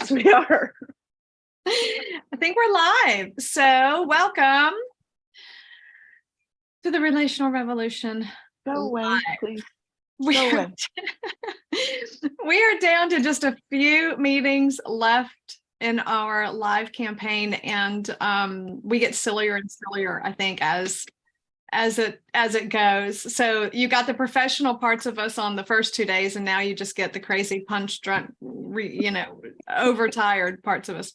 Yes, we are. I think we're live. So welcome to the Relational Revolution. Go away, please. We Go are, away. we are down to just a few meetings left in our live campaign, and we get sillier and sillier, I think, as it goes. So you got the professional parts of us on the first 2 days, and now you just get the crazy punch drunk, overtired parts of us.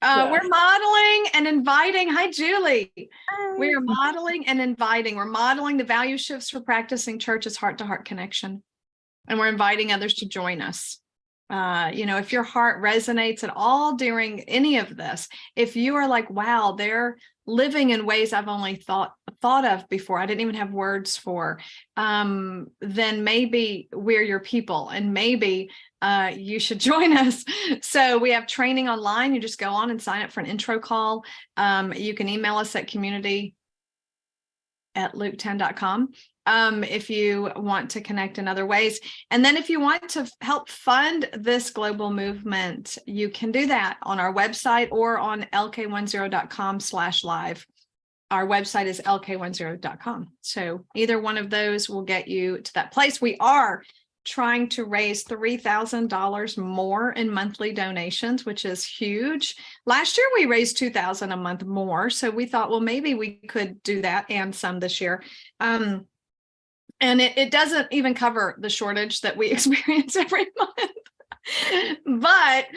Yes. We're modeling and inviting. Hi, Julie. We are modeling and inviting. We're modeling the value shifts for practicing church's heart-to-heart connection, and we're inviting others to join us. If your heart resonates at all during any of this, if you are like, wow, they're living in ways I've only thought of before, I didn't even have words for, then maybe we're your people, and maybe you should join us. So we have training online. You just go on and sign up for an intro call. You can email us at community@luke10.com. If you want to connect in other ways. And then if you want to help fund this global movement, you can do that on our website or on lk10.com/live. Our website is lk10.com. So either one of those will get you to that place. We are trying to raise $3,000 more in monthly donations, which is huge. Last year, we raised $2,000 a month more. So we thought, well, maybe we could do that and some this year. And it doesn't even cover the shortage that we experience every month. But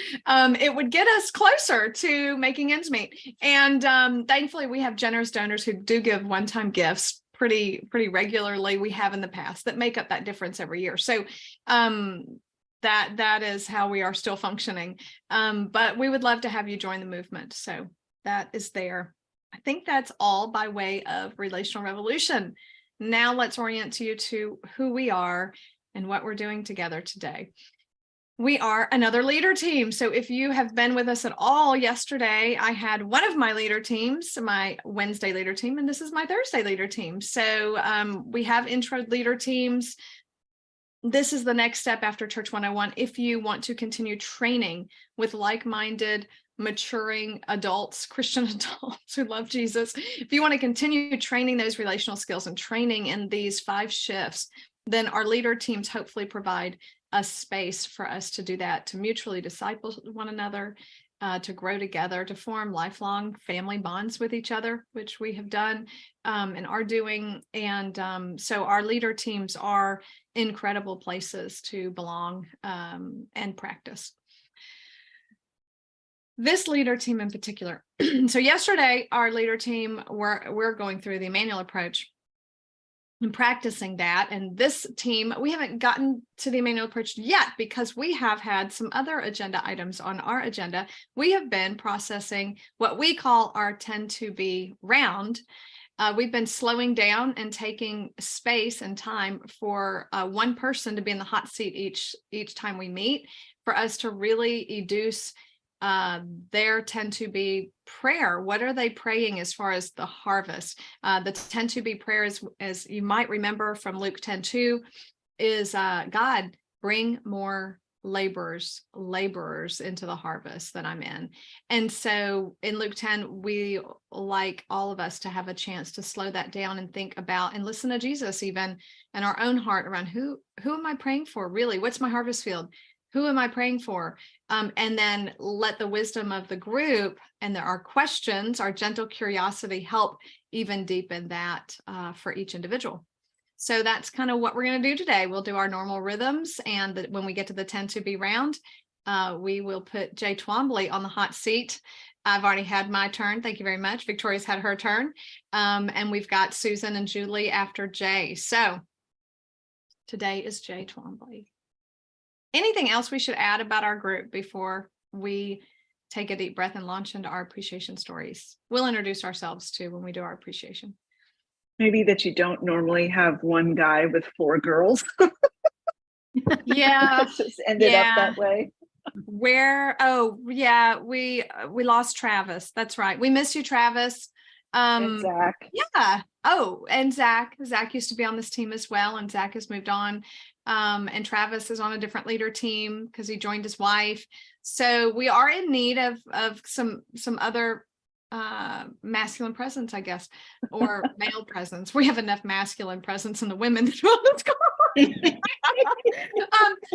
it would get us closer to making ends meet. And thankfully, we have generous donors who do give one-time gifts pretty regularly. We have in the past that make up that difference every year. So that is how we are still functioning. But we would love to have you join the movement. So that is there. I think that's all by way of Relational Revolution. Now let's orient you to who we are and what we're doing together today. We are another leader team. So if you have been with us at all yesterday, I had one of my leader teams, my Wednesday leader team, and this is my Thursday leader team. So we have intro leader teams. This is the next step after Church 101. If you want to continue training with like-minded, maturing adults, Christian adults who love Jesus, if you want to continue training those relational skills and training in these 5 shifts, then our leader teams hopefully provide a space for us to do that, to mutually disciple one another, to grow together, to form lifelong family bonds with each other, which we have done and are doing. And so our leader teams are incredible places to belong and practice. This leader team in particular. So yesterday, our leader team, we're going through the Emmanuel approach and practicing that. And this team, we haven't gotten to the Emmanuel approach yet because we have had some other agenda items on our agenda. We have been processing what we call our 10 to be round. We've been slowing down and taking space and time for one person to be in the hot seat each time we meet, for us to really educe their 10 to be prayer. What are they praying as far as the harvest? The 10 to be prayer is, as you might remember from Luke 10:2, is God, bring more laborers into the harvest that I'm in. And so in Luke 10, we like all of us to have a chance to slow that down and think about and listen to Jesus even in our own heart around who am I praying for really? What's my harvest field? Who am I praying for? And then let the wisdom of the group and our questions, our gentle curiosity, help even deepen that for each individual. So that's kind of what we're going to do today. We'll do our normal rhythms. And when we get to the 10 to be round, we will put Jay Twombly on the hot seat. I've already had my turn. Thank you very much. Victoria's had her turn. And we've got Susan and Julie after Jay. So today is Jay Twombly. Anything else we should add about our group before we take a deep breath and launch into our appreciation stories? We'll introduce ourselves too when we do our appreciation. Maybe that you don't normally have one guy with 4 girls. Yeah. It's just ended up that way. We lost Travis. That's right. We miss you, Travis. And Zach. Yeah. Oh, and Zach. Zach used to be on this team as well, and Zach has moved on. And Travis is on a different leader team because he joined his wife. So we are in need of some other masculine presence, I guess, or male presence. We have enough masculine presence in the women that run this call.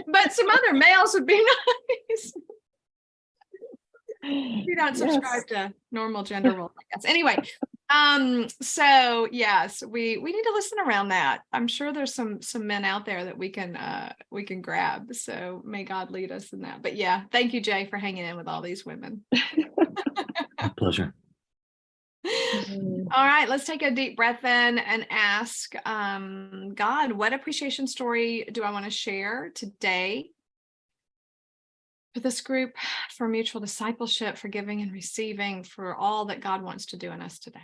But some other males would be nice. We don't subscribe to normal gender roles, I guess. Anyway, so yes, we need to listen around that. I'm sure there's some men out there that we can grab. So may God lead us in that. But yeah, thank you, Jay, for hanging in with all these women. My pleasure. All right, let's take a deep breath in and ask God, what appreciation story do I want to share today for this group, for mutual discipleship, for giving and receiving, for all that God wants to do in us today?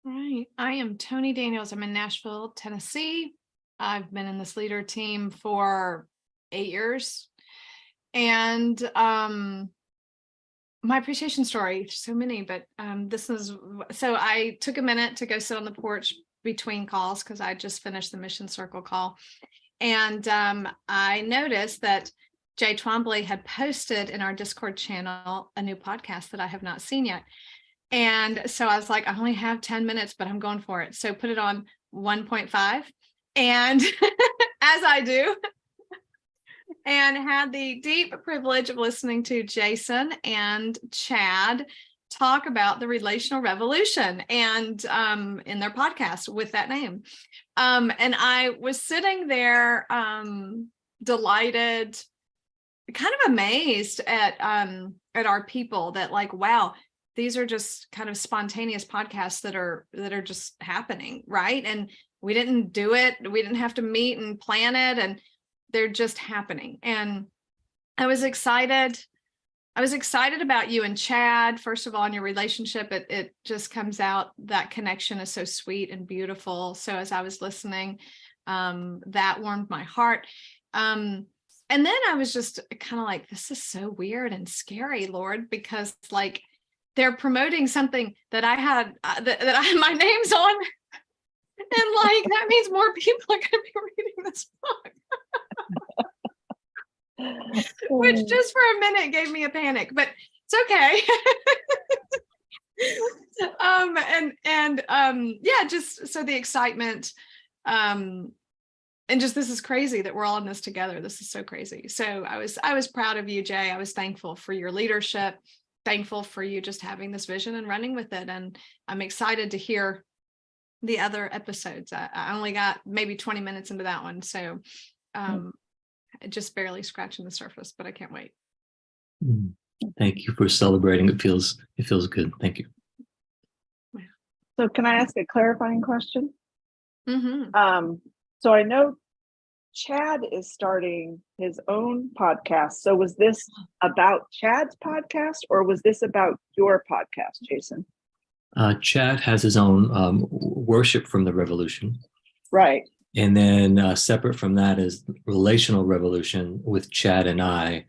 All right. I am Tony Daniels. I'm in Nashville, Tennessee. I've been in this leader team for 8 years. And my appreciation story, there's so many, but so I took a minute to go sit on the porch between calls because I just finished the Mission Circle call. And I noticed that Jay Twombly had posted in our Discord channel a new podcast that I have not seen yet. And so I was like, I only have 10 minutes, but I'm going for it. So put it on 1.5. And as I do, and had the deep privilege of listening to Jason and Chad talk about the relational revolution and in their podcast with that name. And I was sitting there delighted, kind of amazed at our people that like, wow, these are just kind of spontaneous podcasts that are just happening, right? And we didn't do it. We didn't have to meet and plan it, and they're just happening. And I was excited. I was excited about you and Chad. First of all, in your relationship, it just comes out, that connection is so sweet and beautiful. So as I was listening, that warmed my heart. And then I was just kind of like, this is so weird and scary, Lord, because like, they're promoting something that I had that I had my name's on, and like that means more people are going to be reading this book, which just for a minute gave me a panic, but it's okay. Yeah, just so the excitement, and just this is crazy that we're all in this together. This is so crazy. So I was proud of you, Jay. I was thankful for your leadership. Thankful for you just having this vision and running with it. And I'm excited to hear the other episodes. I only got maybe 20 minutes into that one. So just barely scratching the surface, but I can't wait. Thank you for celebrating. It feels good. Thank you. So can I ask a clarifying question? Mm-hmm. So I know Chad is starting his own podcast. So was this about Chad's podcast, or was this about your podcast, Jason? Chad has his own Worship from the Revolution. Right. And then separate from that is Relational Revolution with Chad and I,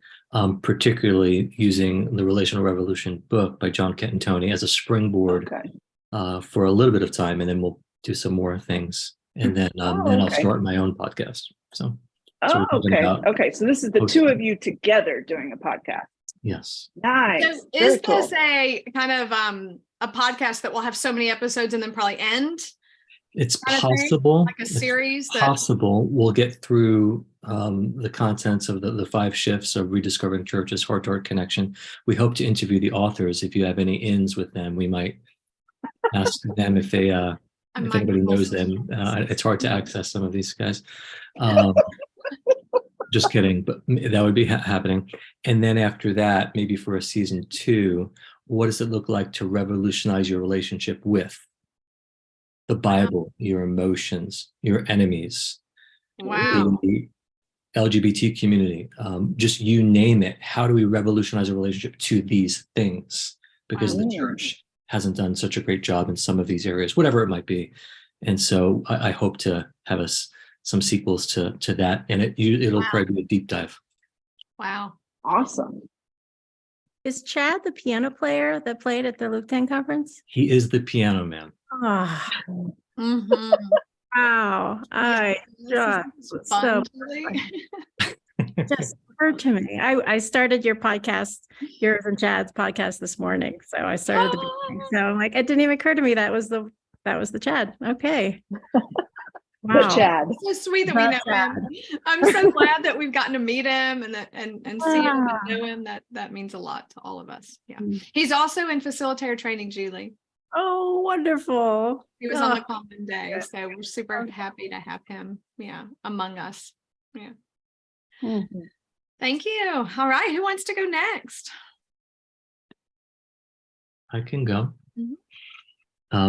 particularly using the Relational Revolution book by John Kent and Tony as a springboard for a little bit of time. And then we'll do some more things. And then I'll start my own podcast. So okay. So this is the two of you together doing a podcast. Yes. Nice. So is this a kind of a podcast that will have so many episodes and then probably end? It's possible, like a series. It's possible we'll get through the contents of the 5 shifts of Rediscovering Church's Heart-to-Heart Connection. We hope to interview the authors. If you have any ins with them, we might ask them if they if anybody knows them. It's hard to access some of these guys. Just kidding, but that would be happening. And then after that, maybe for a season 2, what does it look like to revolutionize your relationship with the Bible, your emotions, your enemies, the LGBT community, just you name it. How do we revolutionize a relationship to these things? because Wow. the church hasn't done such a great job in some of these areas, whatever it might be. And so I hope to have some sequels to that, and it'll Wow. probably be a deep dive. Wow. Awesome. Is Chad the piano player that played at the Luke 10 conference? He is the piano man. Oh, Mhm. wow. I This is just, fun, so Julie. just occurred to me. I started your podcast, yours and Chad's podcast this morning. So I started the beginning. So I'm like, it didn't even occur to me that was the Chad. Okay. The Wow. Chad. So sweet that we The know Chad. him. I'm so glad that we've gotten to meet him and see him and Ah. know him. That means a lot to all of us. Yeah. Mm. He's also in facilitator training, Julie. Oh, wonderful. He was on the Oh, common day. So we're super happy to have him, among us. Yeah. Mhm. Thank you. All right. Who wants to go next? I can go. Mhm.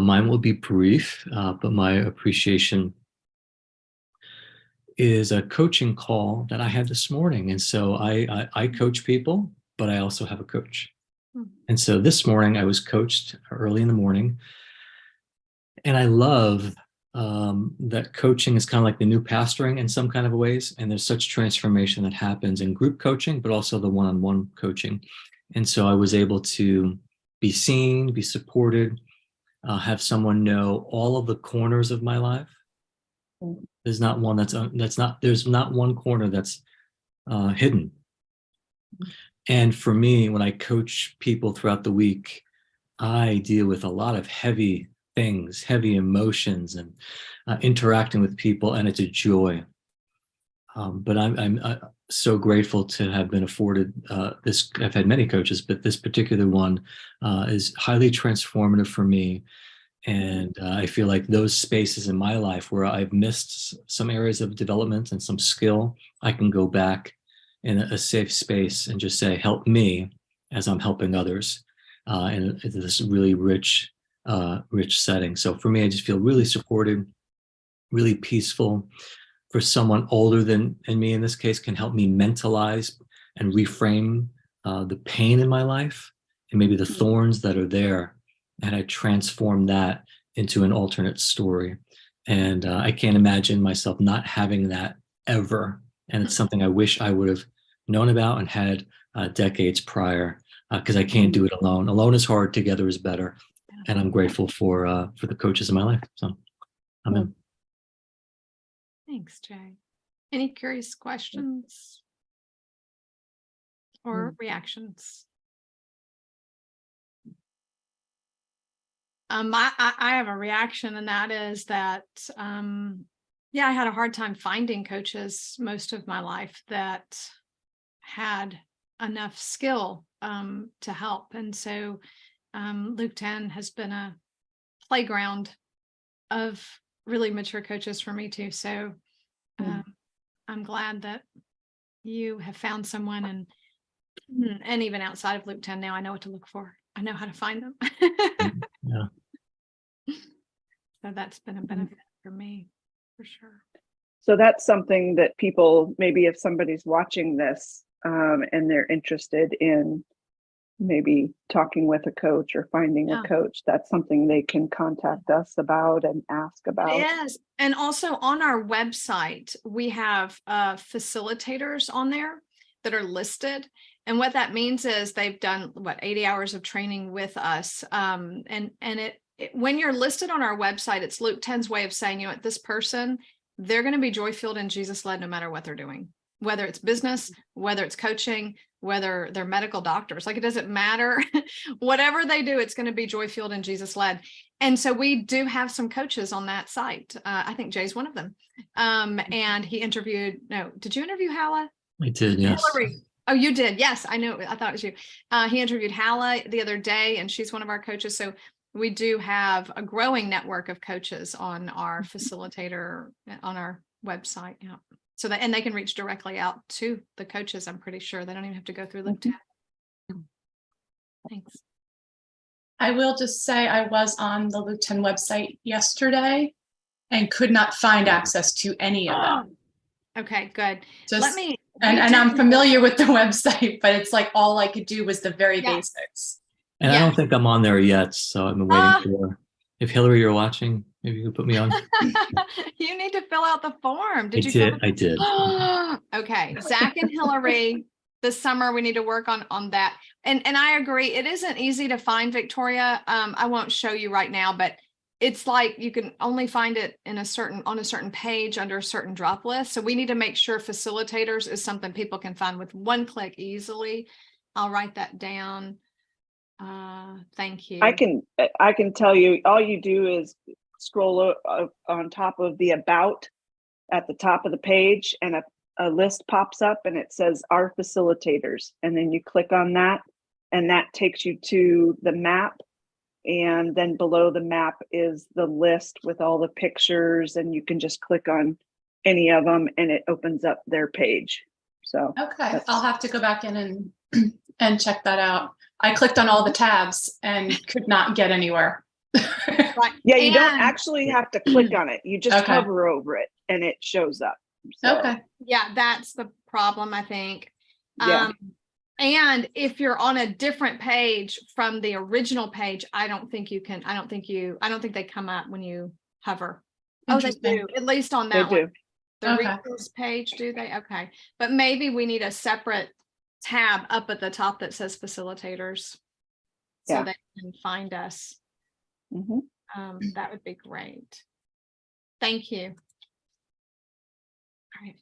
Mine will be brief, but my appreciation is a coaching call that I had this morning. And so I coach people, but I also have a coach. Mhm. And so this morning I was coached early in the morning. And I love that coaching is kind of like the new pastoring in some kind of ways. And there's such transformation that happens in group coaching, but also the one-on-one coaching. And so I was able to be seen, be supported, have someone know all of the corners of my life. There's not one there's not one corner that's hidden. And for me, when I coach people throughout the week, I deal with a lot of heavy things, heavy emotions, and interacting with people, and it's a joy. But I'm so grateful to have been afforded this. I've had many coaches, but this particular one is highly transformative for me. And I feel like those spaces in my life where I've missed some areas of development and some skill, I can go back in a safe space and just say, help me as I'm helping others in this really rich setting. So for me, I just feel really supported, really peaceful. For someone older than me, in this case, can help me mentalize and reframe the pain in my life and maybe the thorns that are there. And I transform that into an alternate story. And I can't imagine myself not having that ever. And it's something I wish I would have known about and had decades prior, because I can't do it alone. Alone is hard, together is better. And I'm grateful for the coaches in my life. So I'm in. Thanks, Jay. Any curious questions or reactions? I have a reaction, and that is that, I had a hard time finding coaches most of my life that had enough skill to help. And so Luke 10 has been a playground of really mature coaches for me too. So I'm glad that you have found someone, and even outside of Luke 10 now, I know what to look for. I know how to find them. Yeah. So that's been a benefit for me, for sure. So that's something that people, maybe if somebody's watching this and they're interested in maybe talking with a coach or finding a coach, that's something they can contact us about and ask about. Yes. And also on our website, we have facilitators on there that are listed. And what that means is they've done 80 hours of training with us. And when you're listed on our website, it's Luke 10's way of saying, this person, they're going to be joy-filled and Jesus-led no matter what they're doing, whether it's business, whether it's coaching, whether they're medical doctors. Like, it doesn't matter. Whatever they do, it's going to be joy-filled and Jesus-led. And so we do have some coaches on that site. I think Jay's one of them. And he interviewed, did you interview Hala? I did, yes. Hillary. Oh, you did. Yes, I know. I thought it was you. He interviewed Hala the other day, and she's one of our coaches. So we do have a growing network of coaches on our facilitator, on our website. Yeah. So that, and they can reach directly out to the coaches. I'm pretty sure they don't even have to go through Luke 10. Thanks. I will just say I was on the Luke 10 website yesterday and could not find access to any of them. Okay, good. Just, and I'm familiar with the website, but it's like all I could do was the very basics. And I Yeah. don't think I'm on there yet, so I've been waiting for. If Hillary, you're watching, maybe you can put me on. You need to fill out the form. I Did you? fill did. I did. Okay, Zach and Hillary, this summer we need to work on that. And I agree, it isn't easy to find, Victoria. I won't show you right now, but it's like you can only find it on a certain page under a certain drop list. So we need to make sure facilitators is something people can find with one click easily. I'll write that down. Thank you. I can tell you, all you do is scroll on top of the about at the top of the page, and a list pops up and it says our facilitators. And then you click on that, and that takes you to the map. And then below the map is the list with all the pictures, and you can just click on any of them and it opens up their page. So Okay, I'll have to go back in and check that out. I clicked on all the tabs and could not get anywhere. Right. yeah, you don't And- actually have to click on it. You just Okay. hover over it and it shows up. So, Okay, Yeah, that's the problem, I think. Yeah. And if you're on a different page from the original page, I don't think they come up when you hover. Oh, they Interesting. do, at least on They that one. do. The Okay. resource page, do they? Okay. But maybe we need a separate tab up at the top that says facilitators. So Yeah. they can find us. Mhm. That would be great. Thank you. All right.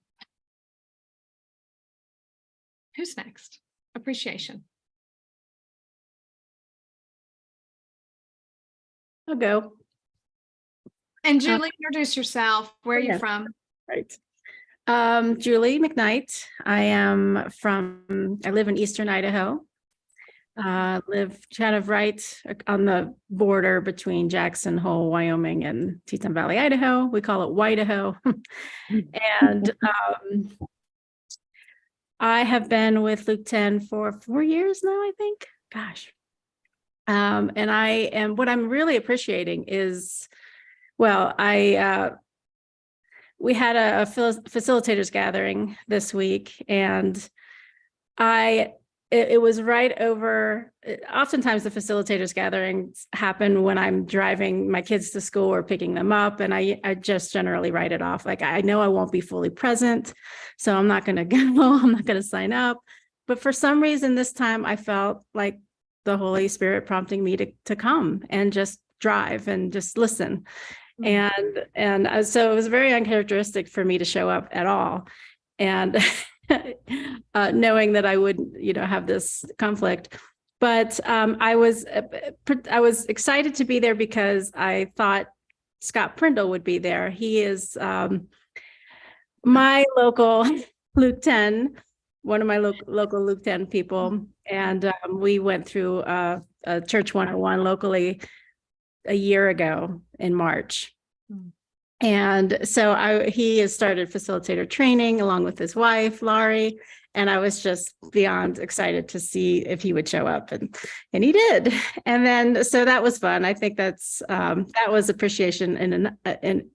Who's next? Appreciation. I'll go. And Julie, introduce yourself. Where are you yeah. from? Right. Julie McKnight. I live in Eastern Idaho. Live kind of right on the border between Jackson Hole, Wyoming and Teton Valley, Idaho. We call it Whiteaho. And I have been with Luke 10 for 4 years now, I think. Gosh. And what I'm really appreciating is, we had a facilitators gathering this week, and it was right over. Oftentimes the facilitators gatherings happen when I'm driving my kids to school or picking them up, and I just generally write it off. Like, I know I won't be fully present, so I'm not going to go. I'm not going to sign up. But for some reason this time I felt like the Holy Spirit prompting me to come and just drive and just listen. And so it was very uncharacteristic for me to show up at all. And knowing that I would, have this conflict. But I was excited to be there because I thought Scott Prindle would be there. He is my local Luke 10, one of my local Luke 10 people. And we went through a Church 101 locally a year ago in March. And so he has started facilitator training along with his wife, Laurie. And I was just beyond excited to see if he would show up, and he did. And then, so that was fun. I think that was appreciation in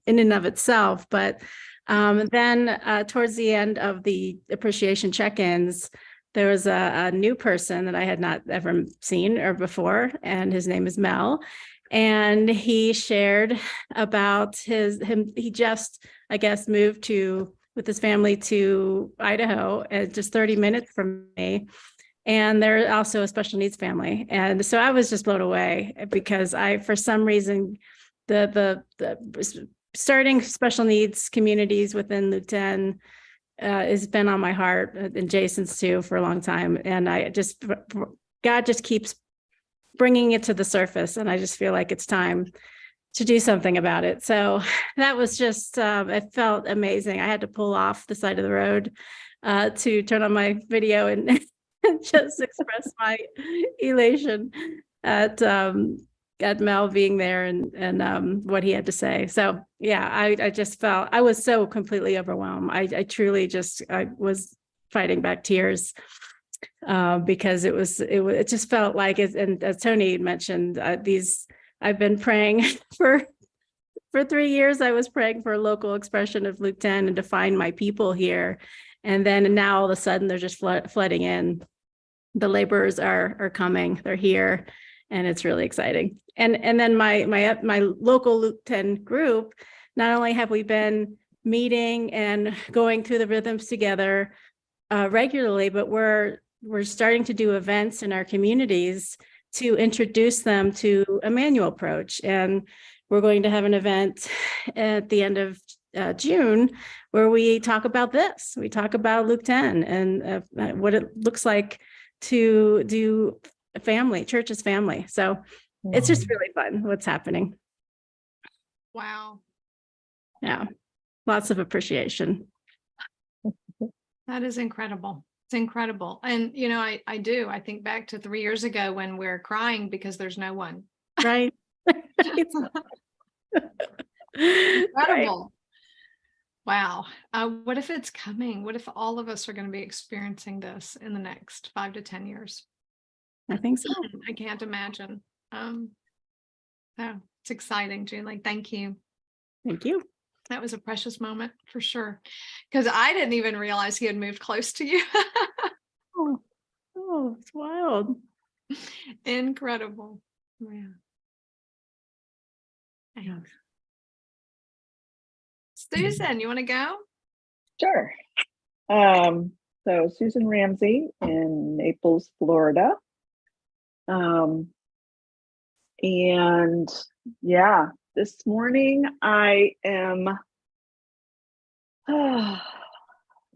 and of itself. But then towards the end of the appreciation check-ins, there was a new person that I had not ever seen or before, and his name is Mel. And he shared about he just, I guess, moved with his family to Idaho, just 30 minutes from me. And they're also a special needs family. And so I was just blown away because for some reason, the starting special needs communities within Luke 10 has been on my heart, and Jason's too, for a long time. And God just keeps bringing it to the surface, and I just feel like it's time to do something about it. So that was just, it felt amazing. I had to pull off the side of the road to turn on my video and just express my elation at Mel being there and what he had to say. So yeah, I just felt, I was so completely overwhelmed. I truly I was fighting back tears. Because it just felt like it, and as Tony mentioned, I've been praying for 3 years. I was praying for a local expression of Luke 10 and to find my people here, and now all of a sudden they're just flooding in. The laborers are coming, they're here, and it's really exciting. And then my local Luke 10 group, not only have we been meeting and going through the rhythms together regularly, but we're starting to do events in our communities to introduce them to Emmanuel Approach. And we're going to have an event at the end of June where we talk about this. We talk about Luke 10 and what it looks like to do family, church as family. So it's just really fun what's happening. Wow. Yeah. Lots of appreciation. That is incredible. It's incredible. And, you know, I think back to 3 years ago when we're crying because there's no one. Right. Incredible. Wow. What if it's coming? What if all of us are going to be experiencing this in the next 5 to 10 years? I think so. I can't imagine. Oh, it's exciting, Julie. Thank you. Thank you. That was a precious moment for sure. Because I didn't even realize he had moved close to you. Oh, it's wild. Incredible. Yeah. Thanks. Susan, you want to go? Sure. So Susan Ramsey in Naples, Florida. And yeah, this morning I am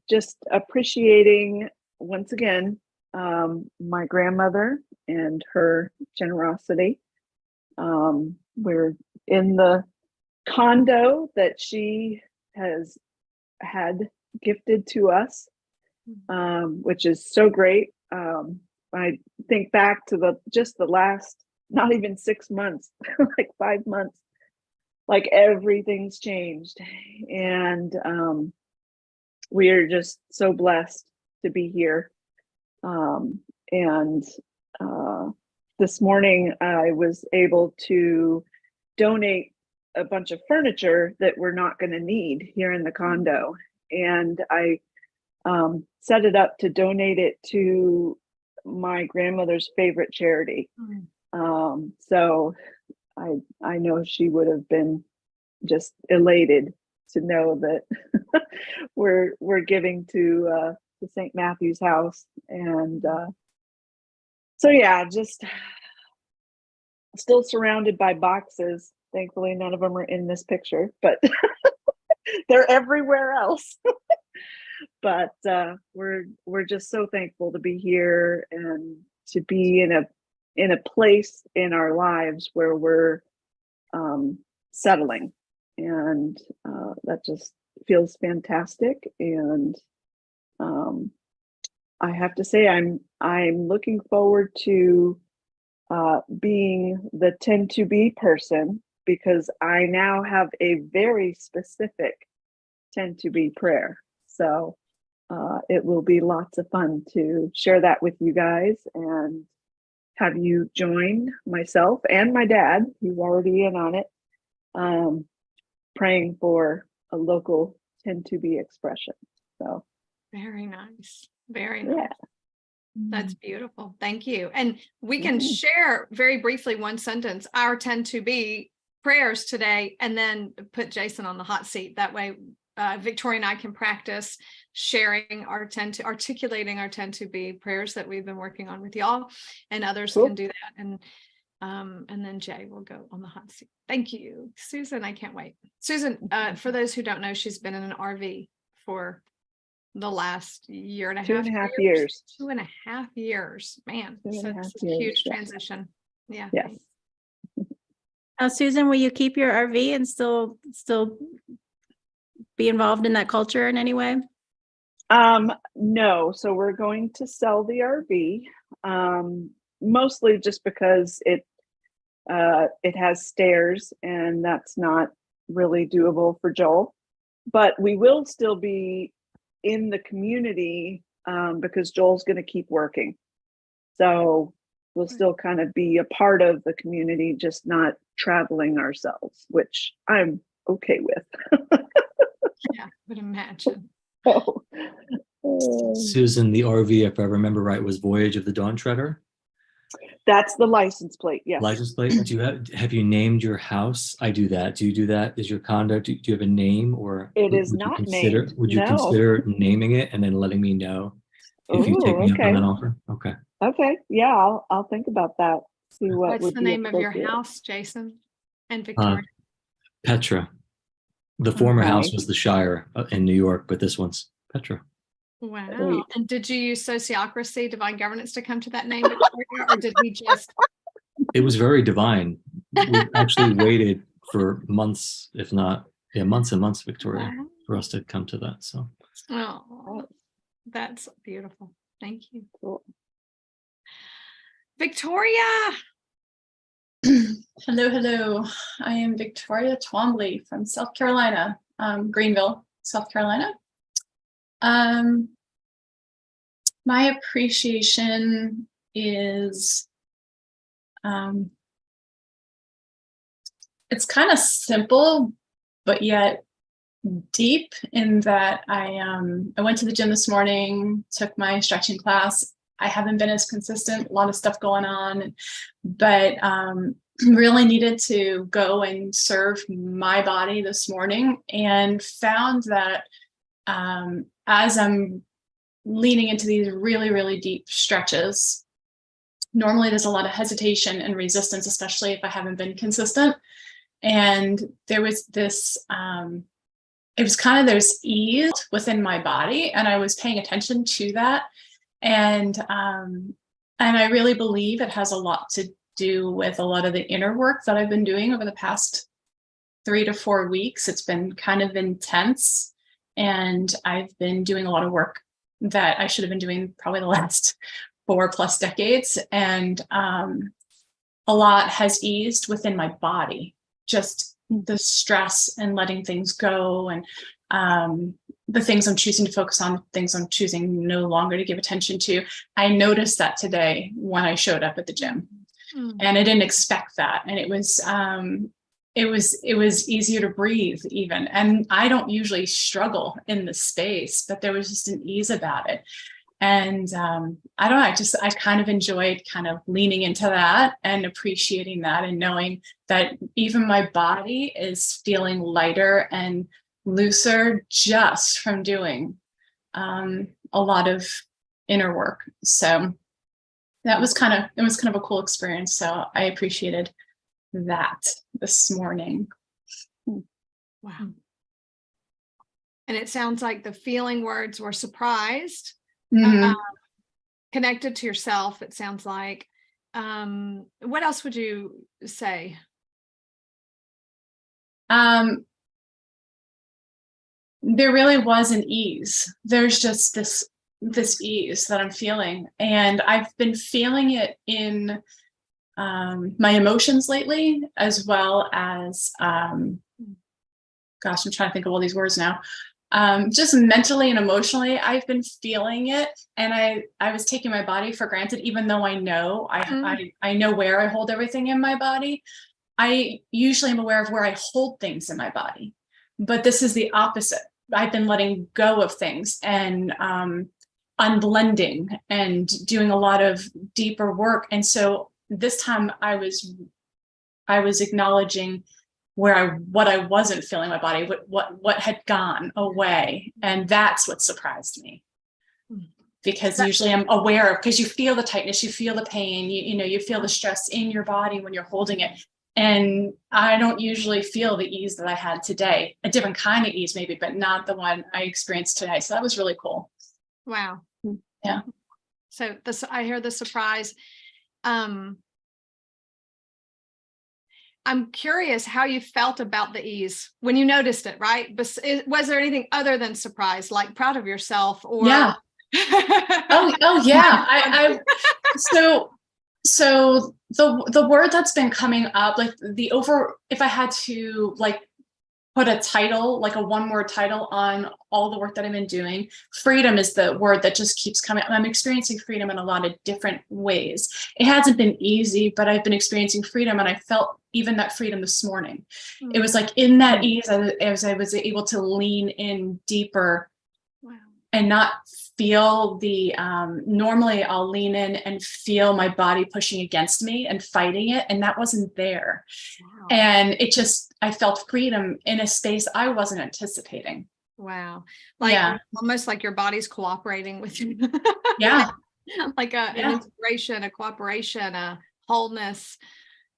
just appreciating once again my grandmother and her generosity. We're in the condo that she has had gifted to us, which is so great. I think back to the last, not even 6 months, like 5 months, like everything's changed. And we are just so blessed to be here. And this morning I was able to donate a bunch of furniture that we're not going to need here in the condo. And I set it up to donate it to my grandmother's favorite charity. So I know she would have been just elated to know that we're giving to St. Matthew's House. And so yeah, just still surrounded by boxes. Thankfully, none of them are in this picture, but they're everywhere else. But we're just so thankful to be here and to be in a place in our lives where we're settling, and that just feels fantastic. And I have to say I'm looking forward to being the tend to be person, because I now have a very specific tend to be prayer. So it will be lots of fun to share that with you guys and have you join myself and my dad, who's already in on it, praying for a local tend to be expression. So very nice. Very nice. Yeah. That's beautiful. Thank you. And we can share very briefly one sentence, our tend to be prayers today, and then put Jason on the hot seat. That way, Victoria and I can practice sharing articulating our tend to be prayers that we've been working on with y'all, and others can do that. And then Jay will go on the hot seat. Thank you, Susan. I can't wait. Susan, for those who don't know, she's been in an RV for the last year and a half. 2.5 years. 2.5 years, man. So this is a 2.5 huge years, transition. Yeah. Yes. Susan, will you keep your RV and still be involved in that culture in any way? No. So we're going to sell the RV, mostly just because it has stairs, and that's not really doable for Joel. But we will still be in the community because Joel's going to keep working. So we'll still kind of be a part of the community, just not traveling ourselves, which I'm okay with. Yeah, I would imagine. Susan, the RV, if I remember right, was Voyage of the Dawn Treader. That's the license plate. Yes. License plate. Do you have you named your house? I do that. Do you do that? Is your condo? Do you have a name, or It is would you not consider? named. Would you No. consider naming it and then letting me know if you take Oh, me up on okay. that offer? Okay. Okay. Yeah, I'll think about that. See what What's would the be name of your appropriate. house, Jason and Uh, Victoria? Petra. The former Okay. house was the Shire in New York, but this one's Petra. Wow. Great. And did you use Sociocracy, Divine Governance to come to that name, Victoria, or did we just? It was very divine. We actually waited for months, if not, months and months, Victoria, Wow. for us to come to that. So Oh, that's beautiful. Thank you. Cool. Victoria. Hello. I am Victoria Twombly from South Carolina, Greenville, South Carolina. My appreciation is, it's kind of simple, but yet deep in that I went to the gym this morning, took my stretching class. I haven't been as consistent, a lot of stuff going on, but really needed to go and serve my body this morning, and found that as I'm leaning into these really, really deep stretches, normally there's a lot of hesitation and resistance, especially if I haven't been consistent. And there was this, it was kind of, there's ease within my body, and I was paying attention to that. And I really believe it has a lot to do with a lot of the inner work that I've been doing over the past 3 to 4 weeks. It's been kind of intense, and I've been doing a lot of work that I should have been doing probably the last 4+ decades. And a lot has eased within my body, just the stress and letting things go, and the things I'm choosing to focus on, things I'm choosing no longer to give attention to. I noticed that today when I showed up at the gym, and I didn't expect that. And it was easier to breathe even. And I don't usually struggle in this space, but there was just an ease about it. And I don't know, I kind of enjoyed kind of leaning into that and appreciating that, and knowing that even my body is feeling lighter and looser just from doing a lot of inner work. So it was kind of a cool experience. So I appreciated that this morning. Wow. And it sounds like the feeling words were surprised. Connected to yourself, it sounds like. What else would you say? There really was an ease. There's just this ease that I'm feeling, and I've been feeling it in my emotions lately, as well as I'm trying to think of all these words now. Just mentally and emotionally, I've been feeling it, and I was taking my body for granted, even though I know I know where I hold everything in my body. I usually am aware of where I hold things in my body, but this is the opposite. I've been letting go of things and unblending and doing a lot of deeper work. And so this time I was acknowledging what I wasn't feeling in my body, what had gone away. And that's what surprised me. Because usually I'm aware of, because you feel the tightness, you feel the pain, you feel the stress in your body when you're holding it. And I don't usually feel the ease that I had today, a different kind of ease maybe, but not the one I experienced today. So that was really cool. Wow. Yeah. So I hear the surprise. I'm curious how you felt about the ease when you noticed it, right? But was there anything other than surprise, like proud of yourself, or? Yeah. Oh yeah. So the word that's been coming up, like if I had to like put a title, like a one-word title on all the work that I've been doing, freedom is the word that just keeps coming up. I'm experiencing freedom in a lot of different ways. It hasn't been easy, but I've been experiencing freedom, and I felt even that freedom this morning. It was like in that ease, as I was able to lean in deeper. Wow. And not feel the, normally I'll lean in and feel my body pushing against me and fighting it. And that wasn't there. Wow. And I felt freedom in a space I wasn't anticipating. Wow. Like Yeah. almost like your body's cooperating with you. Yeah. Like an integration, a cooperation, a wholeness,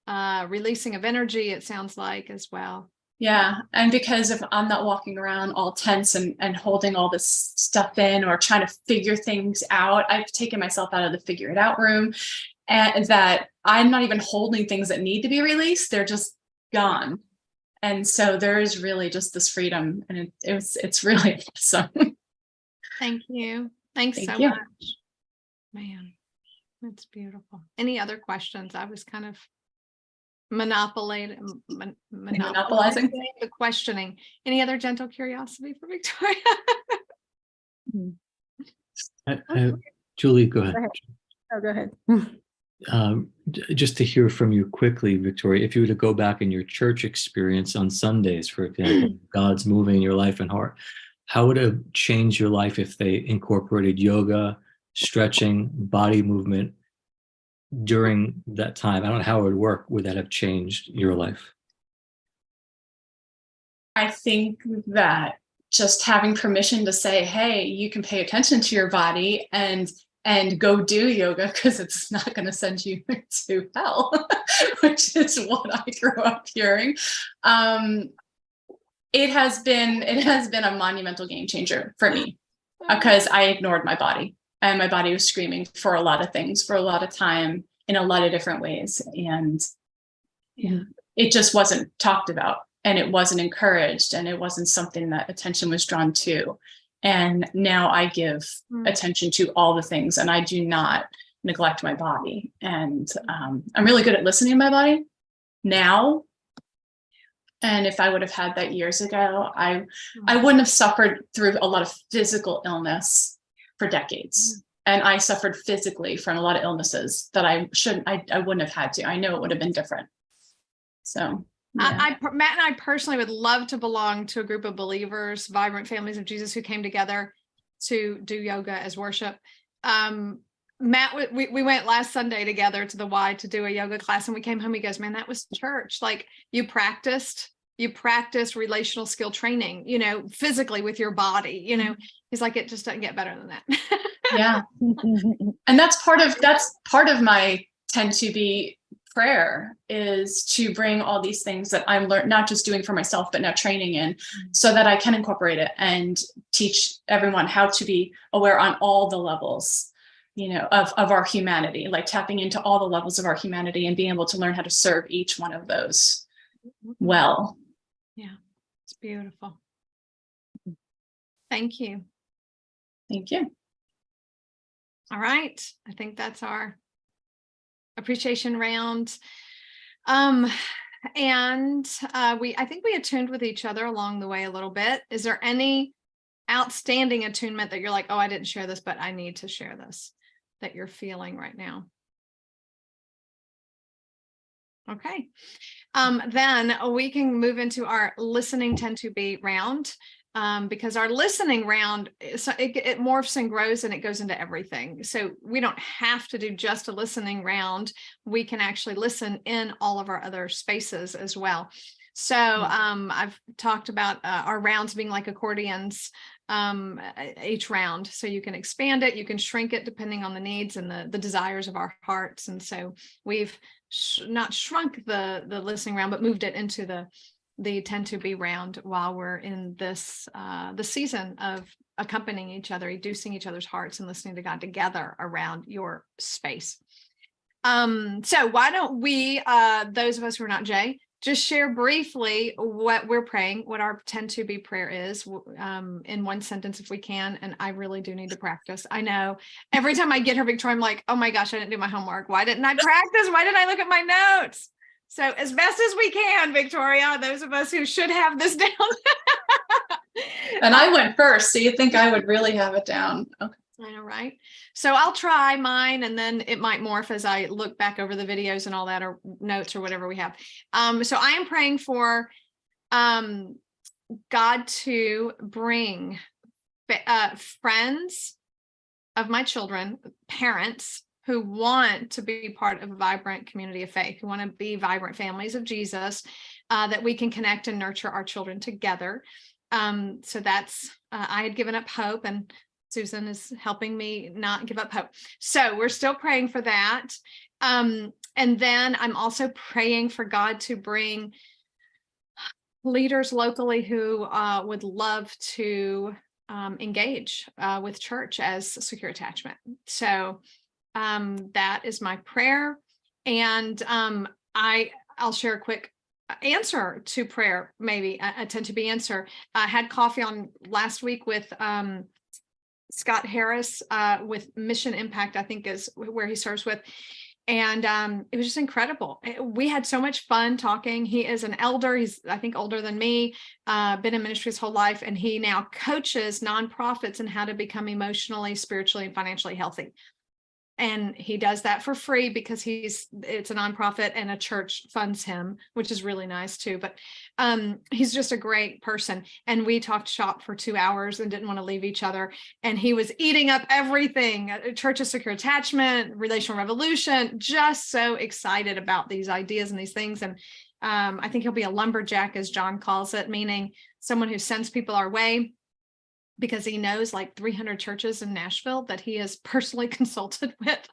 releasing of energy, it sounds like as well. Yeah. And because if I'm not walking around all tense and holding all this stuff in or trying to figure things out, I've taken myself out of the figure it out room, and that I'm not even holding things that need to be released. They're just gone. And so there is really just this freedom, and it's really awesome. Thank you. Thanks Thank so you. much. Man, that's beautiful. Any other questions? I was kind of monopolizing the questioning. Any other gentle curiosity for Victoria? Julie, go ahead. Oh, go ahead. Just to hear from you quickly, Victoria, if you were to go back in your church experience on Sundays, for example, God's moving in your life and heart, how would it have changed your life if they incorporated yoga, stretching, body movement during that time? I don't know how it would work. Would that have changed your life? I think that just having permission to say, hey, you can pay attention to your body and go do yoga, because it's not going to send you to hell, which is what I grew up hearing. It has been a monumental game changer for me, because I ignored my body, and my body was screaming for a lot of things for a lot of time in a lot of different ways. And it just wasn't talked about, and it wasn't encouraged, and it wasn't something that attention was drawn to. And now I give attention to all the things, and I do not neglect my body. And I'm really good at listening to my body now. And if I would have had that years ago, I wouldn't have suffered through a lot of physical illness for decades. And I suffered physically from a lot of illnesses that I wouldn't have had to. I know it would have been different. So yeah. Matt and I personally would love to belong to a group of believers, vibrant families of Jesus, who came together to do yoga as worship. Matt, we went last Sunday together to the Y to do a yoga class, and we came home. He goes, man, that was church. Like you practiced relational skill training, physically with your body, he's like, it just doesn't get better than that. Yeah. And that's part of my tend to be prayer, is to bring all these things that I'm learned, not just doing for myself, but now training in, so that I can incorporate it and teach everyone how to be aware on all the levels, of our humanity, like tapping into all the levels of our humanity and being able to learn how to serve each one of those well. Yeah, it's beautiful. Thank you. Thank you. All right. I think that's our appreciation round. I think we attuned with each other along the way a little bit. Is there any outstanding attunement that you're like, oh, I didn't share this, but I need to share this, that you're feeling right now? Okay. Then we can move into our listening tend to be round. Because our listening round, it morphs and grows, and it goes into everything. So we don't have to do just a listening round. We can actually listen in all of our other spaces as well. So I've talked about our rounds being like accordions, each round. So you can expand it, you can shrink it depending on the needs and the desires of our hearts. And so we've not shrunk the listening round, but moved it into the tend to be round while we're in this the season of accompanying each other, reducing each other's hearts, and listening to God together around your space. So why don't we, those of us who are not Jay, just share briefly what we're praying, what our tend to be prayer is, in one sentence if we can. And I really do need to practice. I know every time I get her, Victoria, I'm like, oh my gosh, I didn't do my homework. Why didn't I practice? Why didn't I look at my notes? So as best as we can, Victoria, those of us who should have this down. And I went first, so you think I would really have it down. Okay. I know, right? So I'll try mine, and then it might morph as I look back over the videos and all that, or notes or whatever we have. So I am praying for God to bring friends of my children, parents who want to be part of a vibrant community of faith, who want to be vibrant families of Jesus, that we can connect and nurture our children together. So that's, I had given up hope, and Susan is helping me not give up hope. So we're still praying for that. And then I'm also praying for God to bring leaders locally who would love to engage with church as secure attachment. So that is my prayer. And I'll share a quick answer to prayer, maybe a tend to be answer. I had coffee on last week with Scott Harris with Mission Impact, I think is where he serves with. And it was just incredible. We had so much fun talking. He is an elder. He's, I think, older than me, been in ministry his whole life. And he now coaches nonprofits in how to become emotionally, spiritually, and financially healthy. And he does that for free because it's a nonprofit and a church funds him, which is really nice too. But he's just a great person. And we talked shop for 2 hours and didn't want to leave each other. And he was eating up everything, Church of Secure Attachment, Relational Revolution, just so excited about these ideas and these things. And I think he'll be a lumberjack, as John calls it, meaning someone who sends people our way, because he knows like 300 churches in Nashville that he has personally consulted with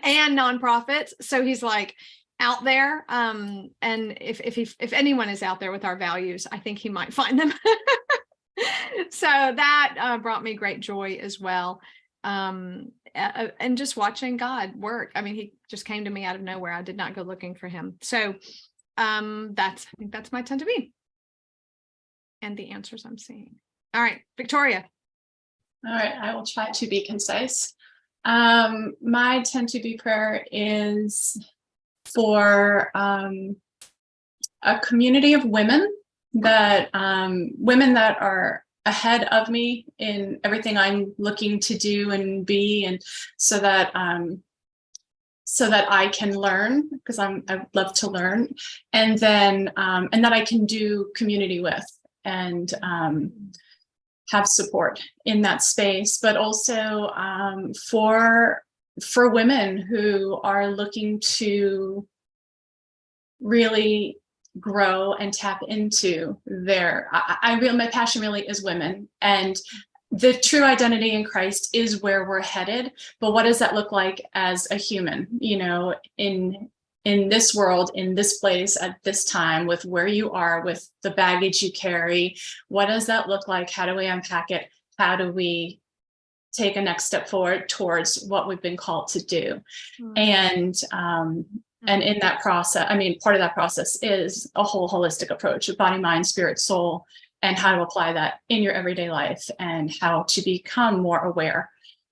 and nonprofits. So he's like out there. And if anyone is out there with our values, I think he might find them. So that brought me great joy as well. And just watching God work. I mean, he just came to me out of nowhere. I did not go looking for him. So I think that's my tend to be and the answers I'm seeing. All right, Victoria. All right, I will try to be concise. My tend to be prayer is for a community of women that are ahead of me in everything I'm looking to do and be, and so that I can learn, because I love to learn, and then and that I can do community with and have support in that space, but also for women who are looking to really grow and tap into my passion really is women, and the true identity in Christ is where we're headed. But what does that look like as a human, in this world, in this place, at this time, with where you are, with the baggage you carry? What does that look like? How do we unpack it? How do we take a next step forward towards what we've been called to do? Mm-hmm. And in that process, part of that process is a whole holistic approach of body, mind, spirit, soul, and how to apply that in your everyday life, and how to become more aware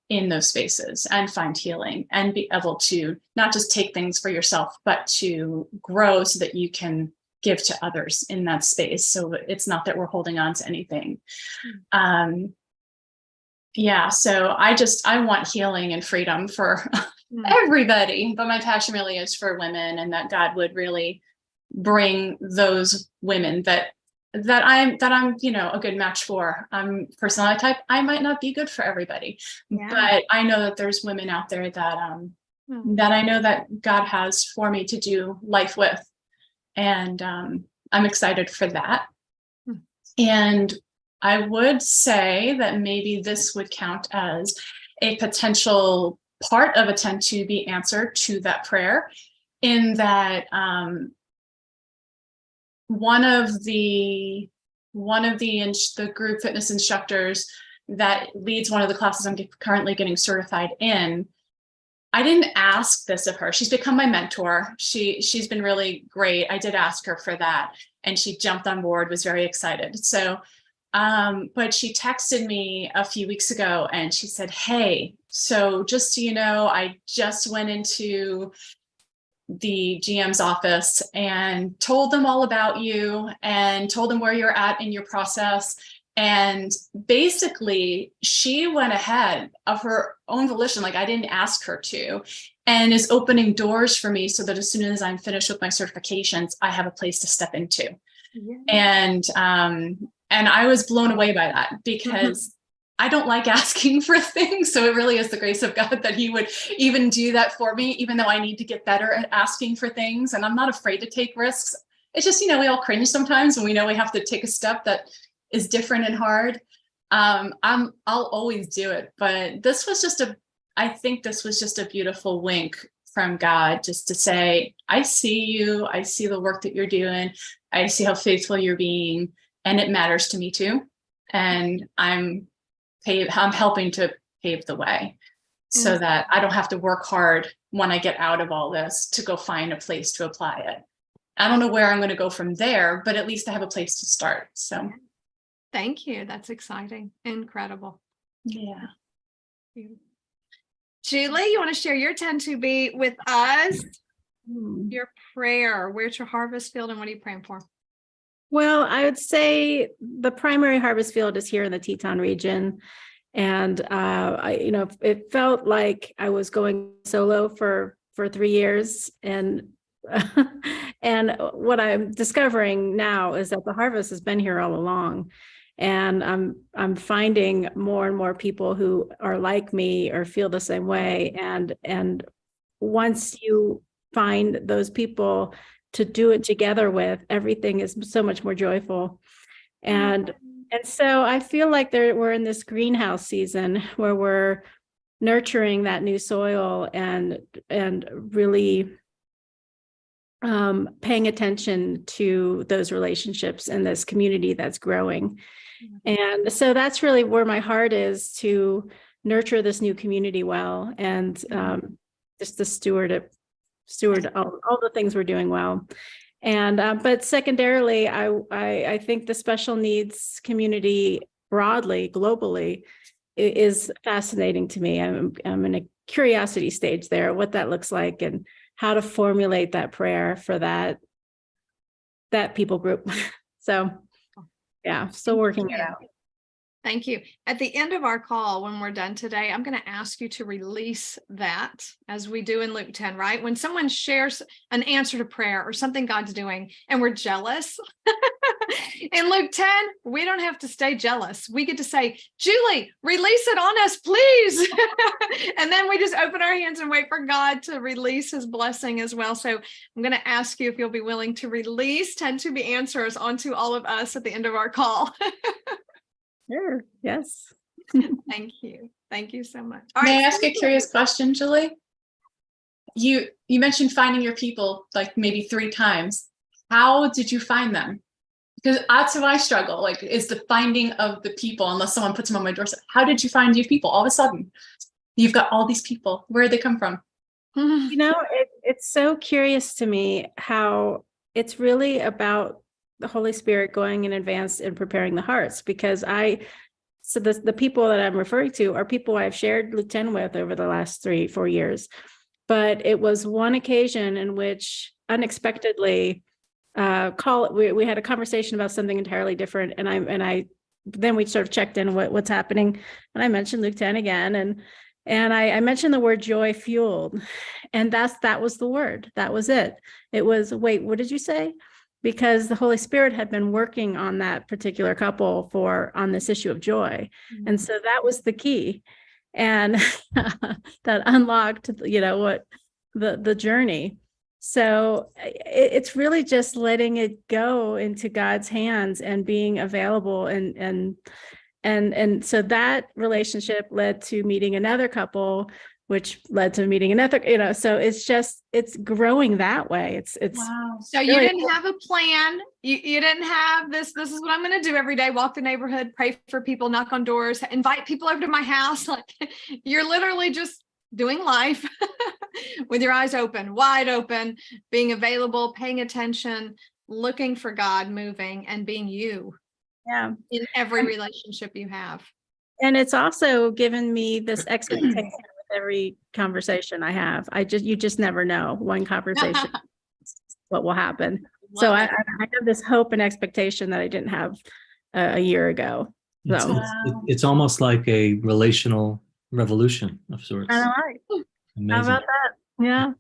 in those spaces and find healing and be able to not just take things for yourself, but to grow so that you can give to others in that space. So it's not that we're holding on to anything. So I want healing and freedom for everybody, but my passion really is for women, and that God would really bring those women that I'm a good match for. Personality type, I might not be good for everybody, but I know that there's women out there that I know that God has for me to do life with, and I'm excited for that. And I would say that maybe this would count as a potential part of a tend to be answer to that prayer, in that one of the group fitness instructors that leads one of the classes I'm currently getting certified in, I didn't ask this of her. She's become my mentor. She's been really great. I did ask her for that, and she jumped on board, was very excited. So, but she texted me a few weeks ago and she said, "Hey, so just so you know, I just went into the GM's office and told them all about you and told them where you're at in your process." And basically she went ahead of her own volition, like I didn't ask her to, and is opening doors for me so that as soon as I'm finished with my certifications, I have a place to step into. And I was blown away by that, because I don't like asking for things. So it really is the grace of God that he would even do that for me, even though I need to get better at asking for things. And I'm not afraid to take risks. It's just, we all cringe sometimes when we know we have to take a step that is different and hard. I'll always do it. But this was just I think this was just a beautiful wink from God, just to say, I see you. I see the work that you're doing. I see how faithful you're being, and it matters to me too. And I'm helping to pave the way so that I don't have to work hard when I get out of all this to go find a place to apply it. I don't know where I'm going to go from there, but at least I have a place to start. So thank you. That's exciting. Incredible. Yeah. Julie, you want to share your 10 to be with us? Your prayer. Where's your harvest field and what are you praying for? Well, I would say the primary harvest field is here in the Teton region. And, it felt like I was going solo for 3 years. And, and what I'm discovering now is that the harvest has been here all along. And I'm finding more and more people who are like me or feel the same way. And once you find those people to do it together with, everything is so much more joyful. And so I feel like we're in this greenhouse season where we're nurturing that new soil and really paying attention to those relationships and this community that's growing. And so that's really where my heart is, to nurture this new community well, and just to steward all the things we're doing well. And but secondarily, I think the special needs community broadly, globally, is fascinating to me. I'm in a curiosity stage there, what that looks like and how to formulate that prayer for that people group. So yeah, still working it out. Thank you. At the end of our call, when we're done today, I'm going to ask you to release that, as we do in Luke 10, right? When someone shares an answer to prayer or something God's doing and we're jealous, in Luke 10, we don't have to stay jealous. We get to say, Julie, release it on us, please. And then we just open our hands and wait for God to release his blessing as well. So I'm going to ask you if you'll be willing to release 10 to be answers onto all of us at the end of our call. Sure. Yes. Thank you. Thank you so much. May I ask a curious question, Julie? You mentioned finding your people like maybe 3 times. How did you find them? Because that's how I struggle, like, is the finding of the people, unless someone puts them on my doorstep. How did you find these people? All of a sudden, you've got all these people. Where did they come from? It's so curious to me how it's really about the Holy Spirit going in advance and preparing the hearts, because the people that I'm referring to are people I've shared Luke 10 with over the last 3-4 years. But it was one occasion in which unexpectedly we had a conversation about something entirely different. And then we sort of checked in what's happening. And I mentioned Luke 10 again. And I mentioned the word joy fueled. And that was the word. That was it. It was, wait, what did you say? Because the Holy Spirit had been working on that particular couple on this issue of joy. Mm-hmm. And so that was the key. And that unlocked, what the journey. So it's really just letting it go into God's hands and being available. And so that relationship led to meeting another couple, which led to meeting another, so it's growing that way. It's wow. So you didn't have a plan. You didn't have this is what I'm going to do every day, walk the neighborhood, pray for people, knock on doors, invite people over to my house. Like, you're literally just doing life with your eyes open, wide open, being available, paying attention, looking for God moving, and being you. Yeah. In every relationship you have. And it's also given me this expectation every conversation I have. You just never know one conversation what will happen. So I have this hope and expectation that I didn't have a year ago. So it's almost like a relational revolution of sorts. All right. Amazing. How about that? Yeah.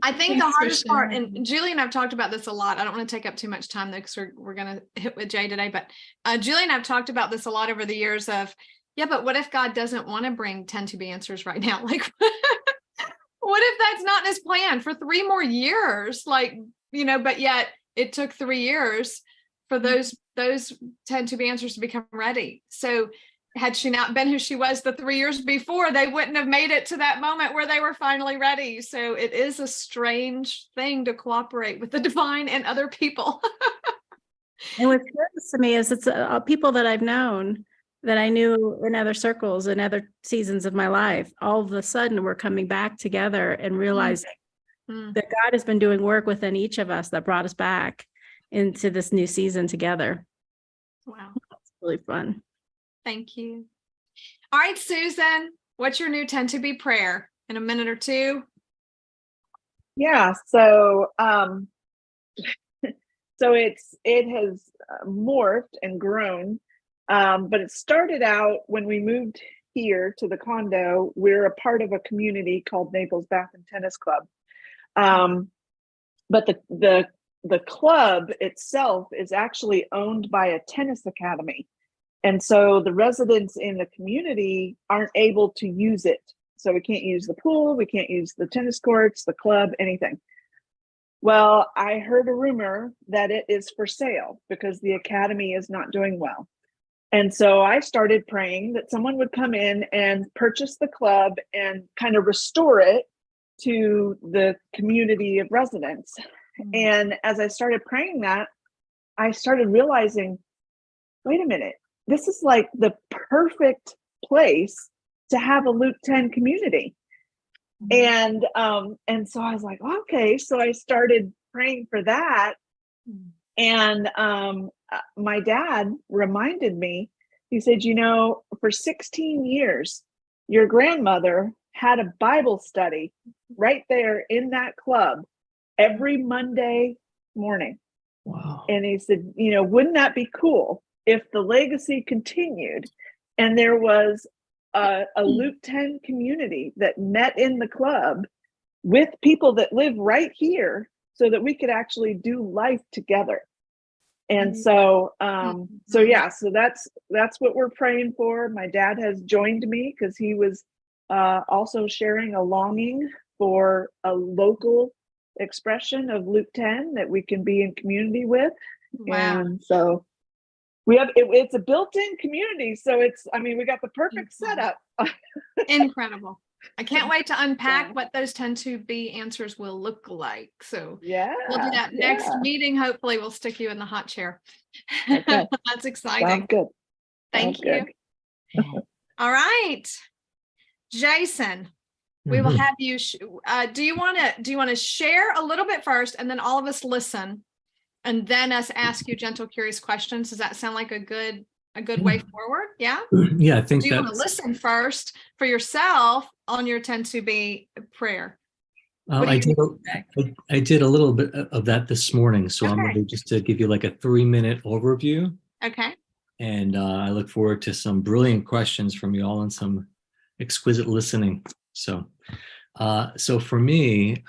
I think the Thanks for hardest part, sharing. and Julie and I've talked about this a lot. I don't want to take up too much time though, because we're going to hit with Jay today. But Julie and I've talked about this a lot over the years of, yeah, but what if God doesn't want to bring 10 to be answers right now? Like, what if that's not in his plan for 3 more years? Like, but yet it took 3 years for those 10 to be answers to become ready. So had she not been who she was the 3 years before, they wouldn't have made it to that moment where they were finally ready. So it is a strange thing to cooperate with the divine and other people. And what's curious to me is it's people that I've known, that I knew in other circles and other seasons of my life, all of a sudden we're coming back together and realizing that God has been doing work within each of us that brought us back into this new season together. Wow. It's really fun. Thank you. All right, Susan, what's your new 10 to be prayer in a minute or two? Yeah, so so it has morphed and grown, but it started out when we moved here to the condo. We're a part of a community called Naples Bath and Tennis Club, but the club itself is actually owned by a tennis academy. And so the residents in the community aren't able to use it. So we can't use the pool, we can't use the tennis courts, the club, anything. Well, I heard a rumor that it is for sale because the academy is not doing well. And so I started praying that someone would come in and purchase the club and kind of restore it to the community of residents. And as I started praying that, I started realizing, wait a minute, this is like the perfect place to have a Luke 10 community. And so I was like, okay. So I started praying for that. And my dad reminded me, he said, for 16 years, your grandmother had a Bible study right there in that club every Monday morning. Wow. And he said, wouldn't that be cool if the legacy continued and there was a Luke 10 community that met in the club with people that live right here so that we could actually do life together. And so that's what we're praying for. My dad has joined me because he was also sharing a longing for a local expression of Luke 10 that we can be in community with. Wow. And so we have it's a built-in community. So we got the perfect setup. Incredible. I can't wait to unpack what those 10 to be answers will look like. So yeah, we'll do that next meeting. Hopefully we'll stick you in the hot chair. Okay. That's exciting. Sounds good. Thank you. All right. Jason, we will have you. Do you want to share a little bit first and then all of us listen and then us ask you gentle, curious questions? Does that sound like a good way forward? Yeah. Yeah, I think do you want to listen first for yourself on your 10 to be prayer? I did a little bit of that this morning. So I'm ready just to give you like a 3-minute overview. Okay. And I look forward to some brilliant questions from you all and some exquisite listening. So for me,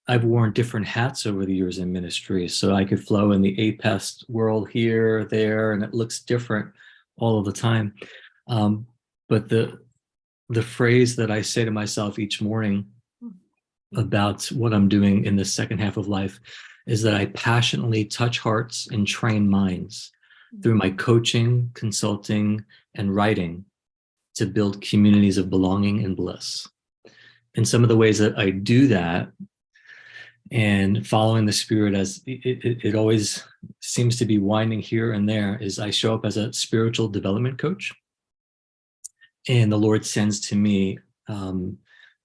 I've worn different hats over the years in ministry. So I could flow in the APEST world here, there, and it looks different all of the time. But the phrase that I say to myself each morning about what I'm doing in the second half of life is that I passionately touch hearts and train minds through my coaching, consulting, and writing to build communities of belonging and bliss. And some of the ways that I do that and following the Spirit as it always seems to be winding here and there is I show up as a spiritual development coach. And the Lord sends to me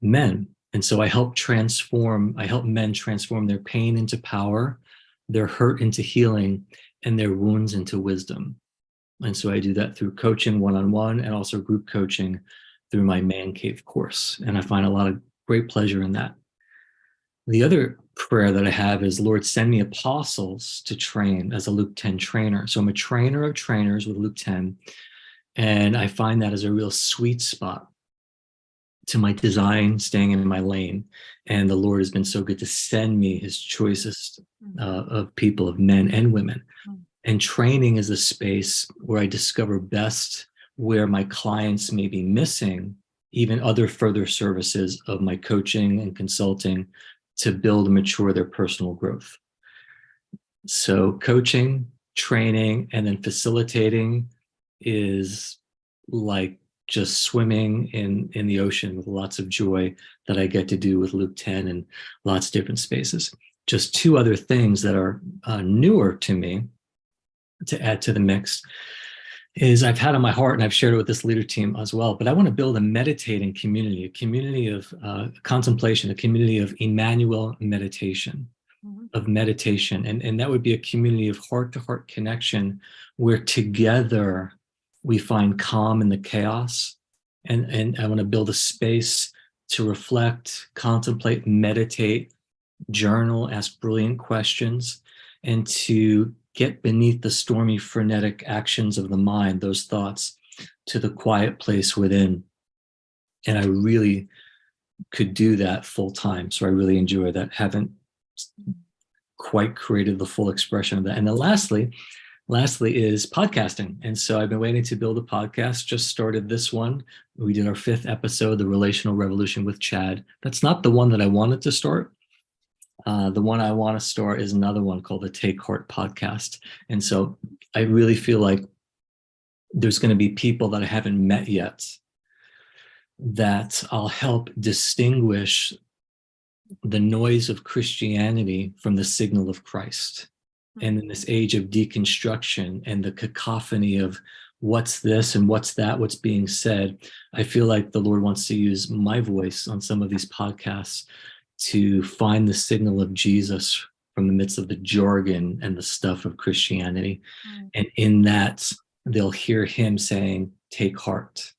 men. And so I help men transform their pain into power, their hurt into healing, and their wounds into wisdom. And so I do that through coaching one-on-one and also group coaching through my Man Cave course. And I find a lot of great pleasure in that. The other prayer that I have is, Lord, send me apostles to train as a Luke 10 trainer. So I'm a trainer of trainers with Luke 10. And I find that as a real sweet spot to my design, staying in my lane. And the Lord has been so good to send me his choicest of people, of men and women. And training is a space where I discover best where my clients may be missing even other further services of my coaching and consulting to build and mature their personal growth. So coaching, training, and then facilitating is like just swimming in the ocean with lots of joy that I get to do with Luke 10 and lots of different spaces. Just two other things that are newer to me to add to the mix is I've had on my heart, and I've shared it with this leader team as well, but I want to build a meditating community, a community of contemplation, a community of Emmanuel meditation, of meditation. And that would be a community of heart-to-heart connection where together we find calm in the chaos. And I want to build a space to reflect, contemplate, meditate, journal, ask brilliant questions, and to get beneath the stormy, frenetic actions of the mind, those thoughts, to the quiet place within. And I really could do that full time. So I really enjoy that. Haven't quite created the full expression of that. And then lastly is podcasting. And so I've been waiting to build a podcast, just started this one. We did our 5th episode, The Relational Revolution with Chad. That's not the one that I wanted to start. The one I want to start is another one called the Take Heart podcast. And so I really feel like there's going to be people that I haven't met yet that I'll help distinguish the noise of Christianity from the signal of Christ. And in this age of deconstruction and the cacophony of what's this and what's that, what's being said, I feel like the Lord wants to use my voice on some of these podcasts to find the signal of Jesus from the midst of the jargon and the stuff of Christianity. And in that, they'll hear him saying, take heart,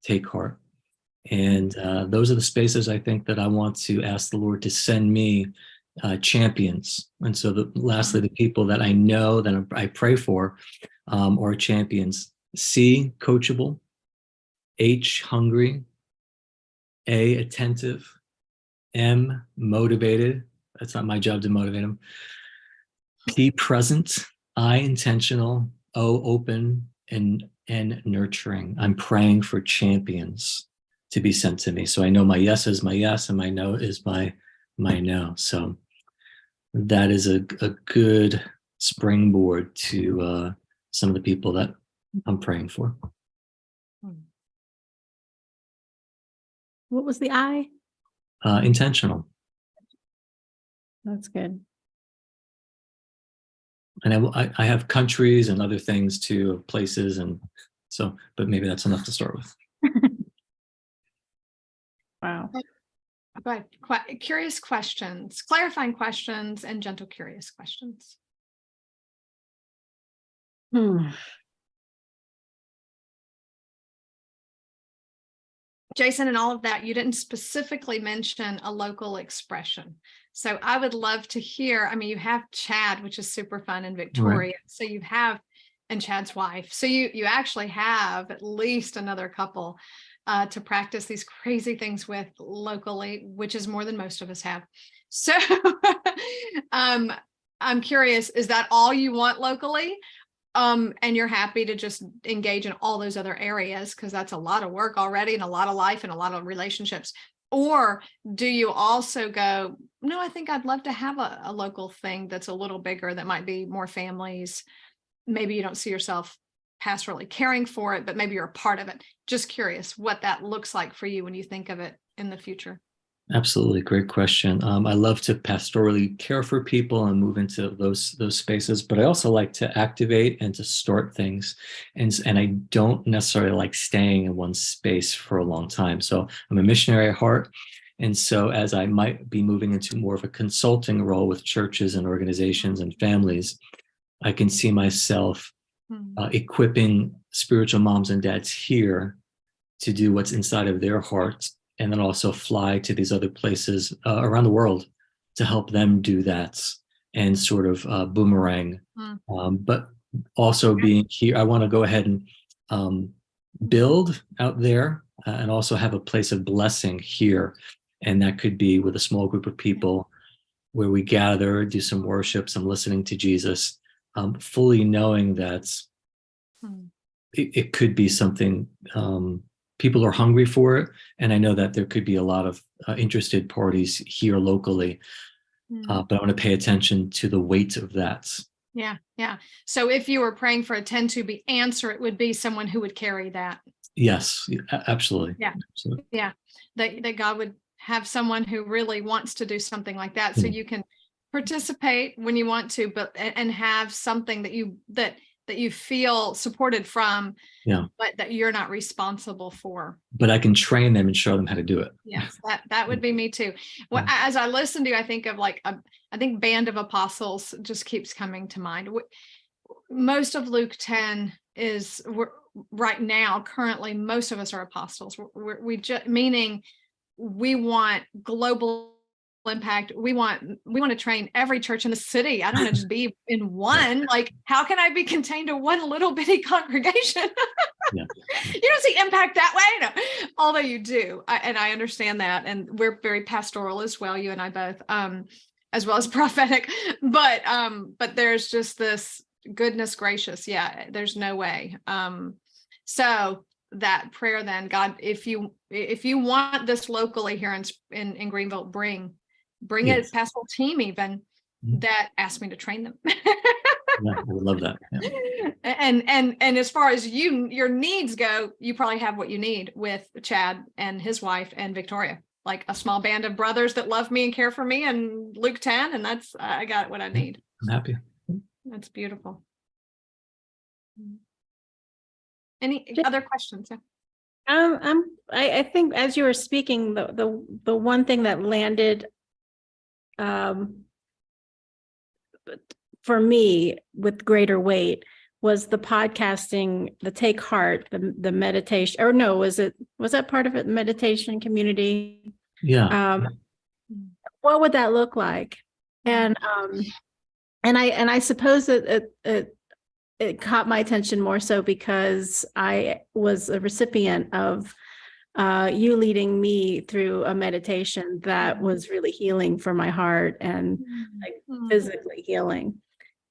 take heart. And those are the spaces I think that I want to ask the Lord to send me champions. And so lastly, the people that I know that I pray for are champions. C, coachable. H, hungry. A, attentive. M, motivated. That's not my job to motivate them. P, present. I, intentional. O, open. And nurturing. I'm praying for champions to be sent to me. So I know my yes is my yes and my no is my no. So that is a good springboard to some of the people that I'm praying for. What was the I? Intentional. That's good. And I have countries and other things too, places, and so, but maybe that's enough to start with. Wow. But curious questions, clarifying questions, and gentle, curious questions. Jason, in all of that, you didn't specifically mention a local expression. So I would love to hear, I mean, you have Chad, which is super fun in Victoria. Right. So you have, and Chad's wife. So you actually have at least another couple to practice these crazy things with locally, which is more than most of us have. So I'm curious, is that all you want locally? And you're happy to just engage in all those other areas because that's a lot of work already and a lot of life and a lot of relationships. Or do you also go, no, I think I'd love to have a local thing that's a little bigger that might be more families. Maybe you don't see yourself pastorally caring for it, but maybe you're a part of it. Just curious what that looks like for you when you think of it in the future. Absolutely. Great question. I love to pastorally care for people and move into those spaces, but I also like to activate and to start things. And I don't necessarily like staying in one space for a long time. So I'm a missionary at heart. And so as I might be moving into more of a consulting role with churches and organizations and families, I can see myself equipping spiritual moms and dads here to do what's inside of their hearts, and then also fly to these other places around the world to help them do that and sort of boomerang. But also being here, I want to go ahead and build out there. and also have a place of blessing here. And that could be with a small group of people where we gather, do some worship, some listening to Jesus, fully knowing that it could be something, people are hungry for it. And I know that there could be a lot of interested parties here locally, but I want to pay attention to the weight of that. Yeah. Yeah. So if you were praying for a 10 to be answer, it would be someone who would carry that. Yes, absolutely. Yeah. Absolutely. Yeah. That God would have someone who really wants to do something like that. So you can participate when you want to, but and have something that you feel supported from, but that you're not responsible for. But I can train them and show them how to do it. Yes, that would be me too. Well, as I listen to you, I think of like I think Band of Apostles just keeps coming to mind. Most of Luke 10 is right now. Currently, most of us are apostles. We just meaning we want global impact. We want to train every church in the city. I don't want to just be in one. Like, how can I be contained to one little bitty congregation? You don't see impact that way. No, although you do. And I understand that. And we're very pastoral as well. You and I both, as well as prophetic, but there's just this goodness gracious. Yeah, there's no way. So that prayer then, God, if you want this locally here in Greenville, bring a pastoral team even that asked me to train them. Yeah, I would love that. Yeah. And as far as your needs go, you probably have what you need with Chad and his wife and Victoria, like a small band of brothers that love me and care for me, and Luke 10, and that's I got what I need. I'm happy. That's beautiful. Any other questions? I think as you were speaking, the one thing that landed for me with greater weight was the podcasting, the Take Heart, the meditation, or no, was that part of it? Meditation community. Yeah. What would that look like? And I suppose that it caught my attention more so because I was a recipient of you leading me through a meditation that was really healing for my heart and like physically healing.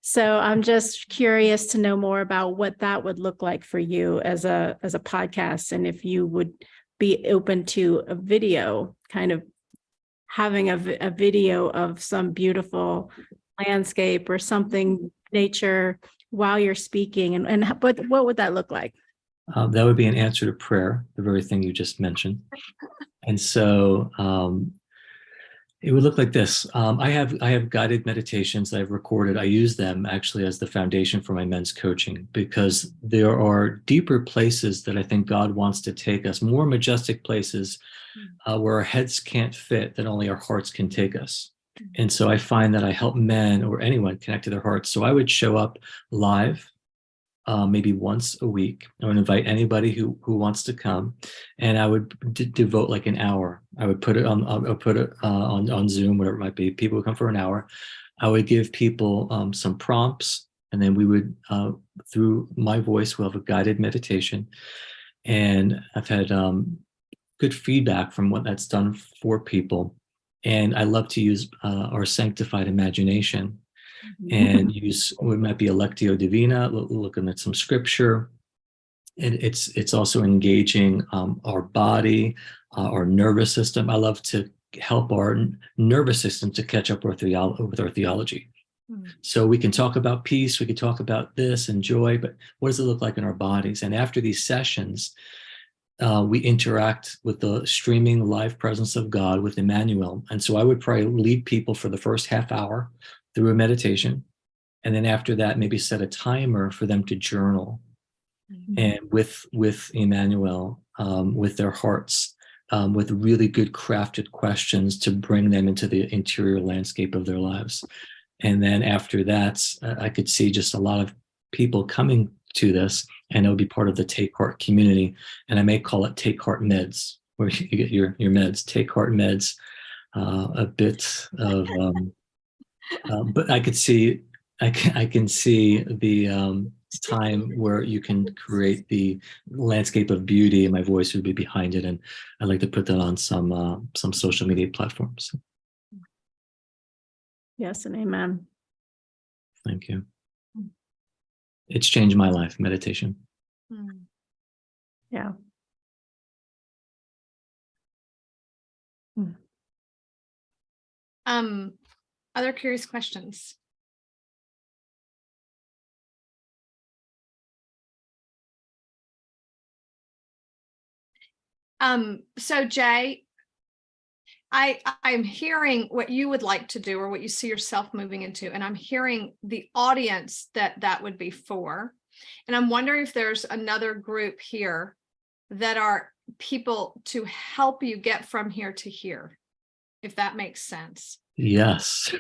So I'm just curious to know more about what that would look like for you as a podcast, and if you would be open to a video, kind of having a video of some beautiful landscape or something, nature, while you're speaking, and what would that look like? That would be an answer to prayer, the very thing you just mentioned. And so it would look like this. I have guided meditations that I've recorded. I use them actually as the foundation for my men's coaching, because there are deeper places that I think God wants to take us, more majestic places where our heads can't fit, that only our hearts can take us. And so I find that I help men or anyone connect to their hearts. So I would show up live, maybe once a week. I would invite anybody who wants to come, and I would devote like an hour. I would put it on Zoom, whatever it might be. People would come for an hour. I would give people some prompts, and then we would, through my voice, we'll have a guided meditation. And I've had good feedback from what that's done for people. And I love to use our sanctified imagination and use what might be a Lectio Divina, looking at some scripture. And it's also engaging our body, our nervous system. I love to help our nervous system to catch up with our theology. So we can talk about peace, we can talk about this and joy, but what does it look like in our bodies? And after these sessions, we interact with the streaming live presence of God with Emmanuel. And so I would probably lead people for the first half hour through a meditation. And then after that, maybe set a timer for them to journal and with Emmanuel, with their hearts, with really good crafted questions to bring them into the interior landscape of their lives. And then after that, I could see just a lot of people coming to this, and it'll be part of the Take Heart community. And I may call it Take Heart Meds, where you get your meds, Take Heart Meds, a bit of, but I could see I can see the time where you can create the landscape of beauty, and my voice would be behind it. And I'd like to put that on some social media platforms. Yes, and amen. Thank you. It's changed my life, meditation. Yeah. Other curious questions? So Jay, I'm hearing what you would like to do or what you see yourself moving into, and I'm hearing the audience that would be for. And I'm wondering if there's another group here that are people to help you get from here to here, if that makes sense. Yes.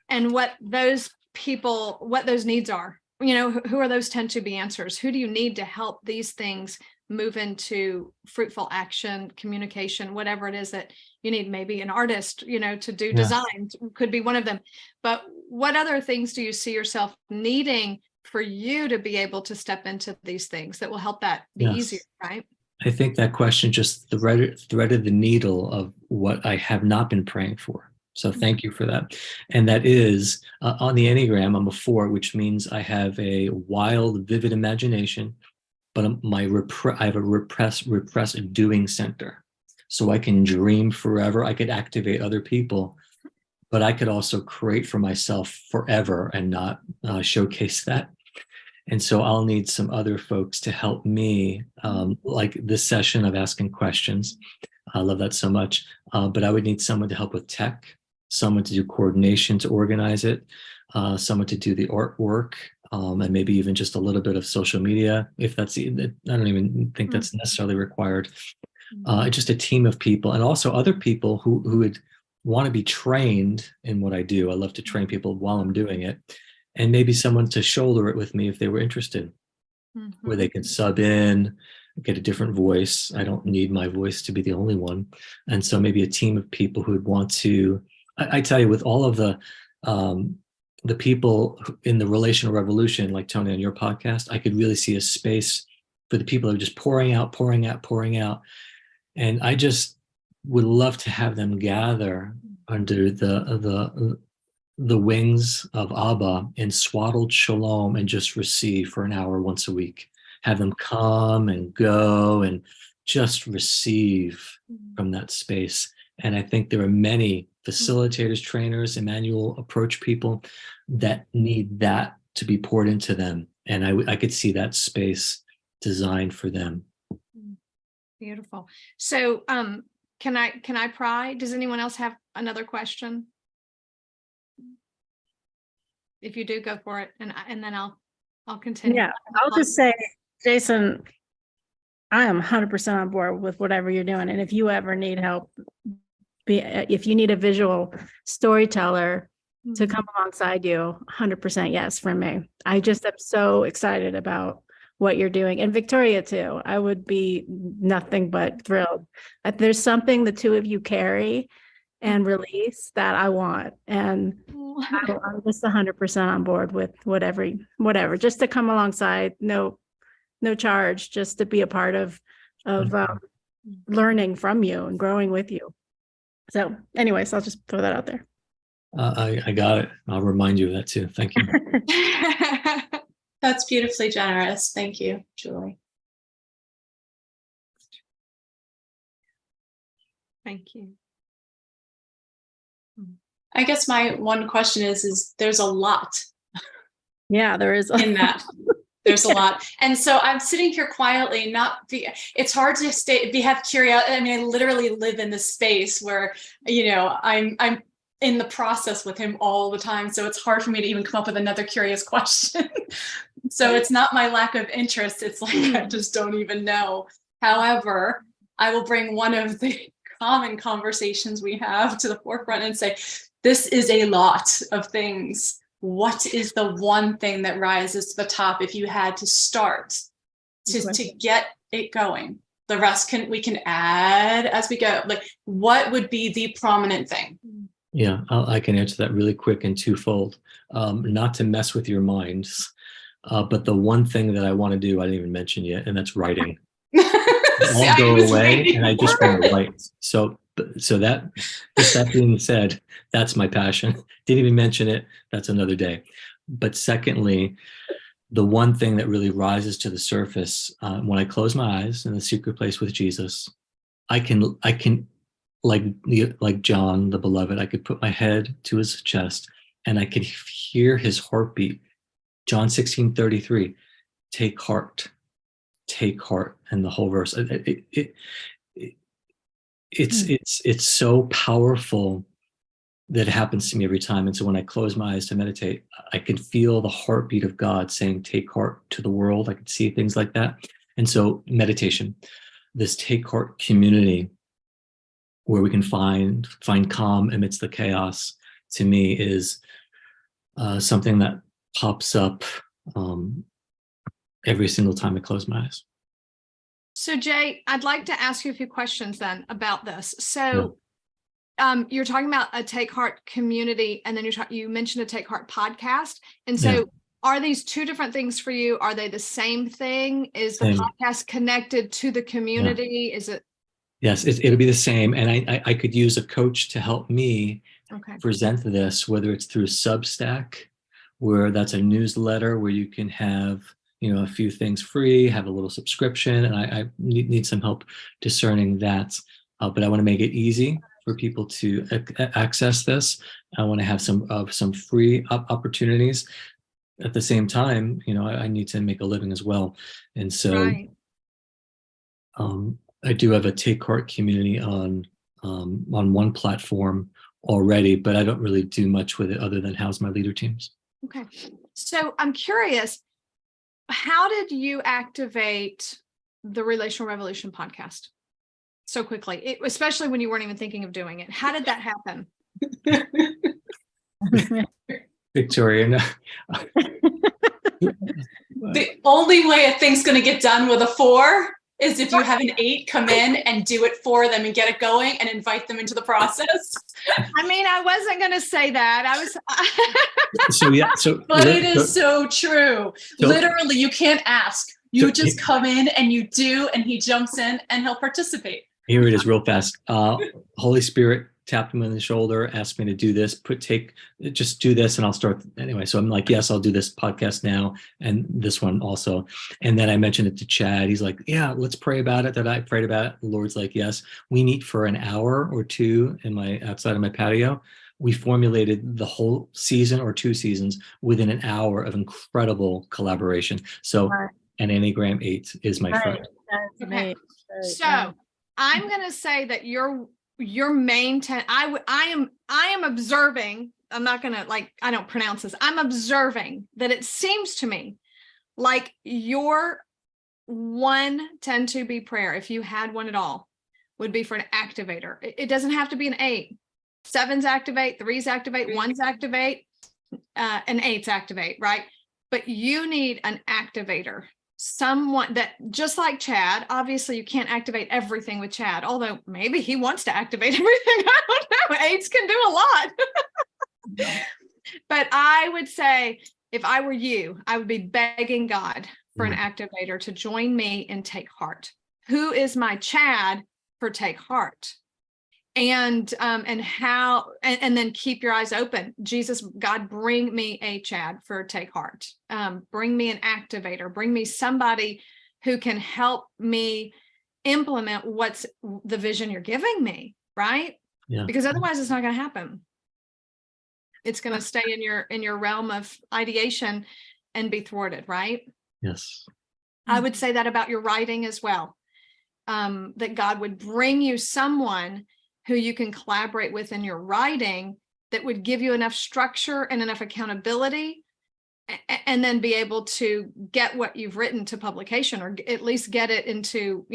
And what those people, what those needs are, who are those tend to be answers? Who do you need to help these things move into fruitful action, communication, whatever it is that you need? Maybe an artist, to do design could be one of them. But what other things do you see yourself needing for you to be able to step into these things that will help that be easier, right? I think that question just threaded the needle of what I have not been praying for. So thank you for that. And that is on the Enneagram, I'm a 4, which means I have a wild, vivid imagination, but I have a repressed doing center. So I can dream forever. I could activate other people, but I could also create for myself forever and not showcase that. And so I'll need some other folks to help me, like this session of asking questions. I love that so much. But I would need someone to help with tech, someone to do coordination to organize it, someone to do the artwork, and maybe even just a little bit of social media. If that's, I don't even think that's necessarily required. Just a team of people, and also other people who would want to be trained in what I do. I love to train people while I'm doing it. And maybe someone to shoulder it with me if they were interested, where they can sub in, get a different voice. I don't need my voice to be the only one. And so maybe a team of people who would want to, I tell you, with all of the people in the relational revolution, like Tony on your podcast, I could really see a space for the people who are just pouring out. And I just would love to have them gather under the wings of Abba in swaddled shalom and just receive for an hour once a week. Have them come and go and just receive from that space. And I think there are many facilitators, trainers, Emmanuel approach people that need that to be poured into them. And I could see that space designed for them. Beautiful. So can I pry? Does anyone else have another question? If you do, go for it, and then I'll continue. Yeah, I'll just say, Jason, I am 100% on board with whatever you're doing. And if you ever need help, if you need a visual storyteller to come alongside you, 100% yes from me. I just am so excited about what you're doing. And Victoria too. I would be nothing but thrilled. There's something the two of you carry and release that I want. And I'm just 100% on board with whatever, just to come alongside, no charge, just to be a part of learning from you and growing with you. So anyways, I'll just throw that out there. I got it. I'll remind you of that too. Thank you. That's beautifully generous. Thank you, Julie. Thank you. I guess my one question is there's a lot. Yeah, there is in that. There's a lot. And so I'm sitting here quietly, it's hard to have curiosity. I mean, I literally live in this space where, I'm in the process with him all the time. So it's hard for me to even come up with another curious question. So it's not my lack of interest. It's like, I just don't even know. However, I will bring one of the common conversations we have to the forefront and say, this is a lot of things. What is the one thing that rises to the top if you had to start to get it going? The rest we can add as we go. Like, what would be the prominent thing? Yeah, I can answer that really quick and twofold. Not to mess with your minds, but the one thing that I want to do, I didn't even mention yet, and that's writing. See, All I go was away, waiting and I just for want it. to write. So that, just that being said, that's my passion. Didn't even mention it. That's another day. But secondly, the one thing that really rises to the surface when I close my eyes in the secret place with Jesus, I can like John the beloved, I could put my head to his chest and I could hear his heartbeat. John 16:33, take heart, and the whole verse. It's so powerful that it happens to me every time. And so when I close my eyes to meditate, I can feel the heartbeat of God saying, take heart to the world. I can see things like that. And so meditation, this take heart community where we can find calm amidst the chaos, to me is something that pops up every single time I close my eyes. So Jay, I'd like to ask you a few questions then about this. So you're talking about a Take Heart community, and then you mentioned a Take Heart podcast. And so are these two different things for you? Are they the same thing? Is the podcast connected to the community? Is it? Yes, it'll be the same. And I could use a coach to help me present this, whether it's through Substack, where that's a newsletter where you can have, a few things free, have a little subscription. And I need some help discerning that. But I want to make it easy for people to access this. I want to have some free opportunities. At the same time, I need to make a living as well. And so I do have a Take Heart community on one platform already, but I don't really do much with it other than house my leader teams. Okay. So I'm curious, how did you activate the Relational Revolution podcast so quickly, especially when you weren't even thinking of doing it? How did that happen? Victoria, the only way a thing's going to get done with a 4 is if you have an 8 come in and do it for them and get it going and invite them into the process. I mean, I wasn't going to say that. I was. But it is so true. Literally, you can't ask. You just come in and you do, and he jumps in and he'll participate. Here it is real fast. Holy Spirit tapped me on the shoulder, asked me to do this, just do this and I'll start. Anyway, so I'm like, yes, I'll do this podcast now and this one also. And then I mentioned it to Chad. He's like, yeah, let's pray about it. That I prayed about it. The Lord's like, yes. We meet for an hour or two outside of my patio. We formulated the whole season or 2 seasons within an hour of incredible collaboration. So an Enneagram 8 is my friend. Okay. So I'm going to say that your main I am observing, I'm not going to I don't pronounce this. I'm observing that it seems to me like your 1 10-2B prayer, if you had one at all, would be for an activator. It doesn't have to be an 8. 7s activate, 3s activate, 1s activate, and 8s activate, right? But you need an activator. Someone that, just like Chad, obviously you can't activate everything with Chad, although maybe he wants to activate everything. I don't know. 8s can do a lot. But I would say, if I were you, I would be begging God for an activator to join me in Take Heart. Who is my Chad for Take Heart? And how, and then keep your eyes open. Jesus, God, bring me a Chad for Take Heart. Bring me an activator. Bring me somebody who can help me implement what's the vision you're giving me, right? Yeah. Because otherwise it's not going to happen. It's going to stay in your realm of ideation and be thwarted, right? Yes. I would say that about your writing as well. That God would bring you someone who you can collaborate with in your writing that would give you enough structure and enough accountability, and then be able to get what you've written to publication, or at least get it into,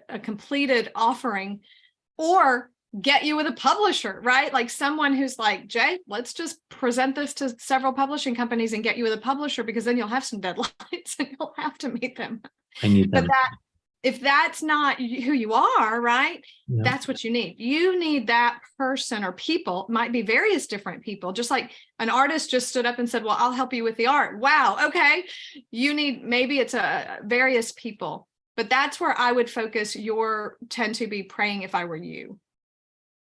a completed offering, or get you with a publisher, right? Like someone who's like, Jay, let's just present this to several publishing companies and get you with a publisher, because then you'll have some deadlines and you'll have to meet them. I need that. if that's not who you are, right? Yeah. That's what you need. You need that person or people, might be various different people, just like an artist just stood up and said, well, I'll help you with the art. Wow. Okay. You need, maybe it's a various people, but that's where I would focus your tend to be praying if I were you.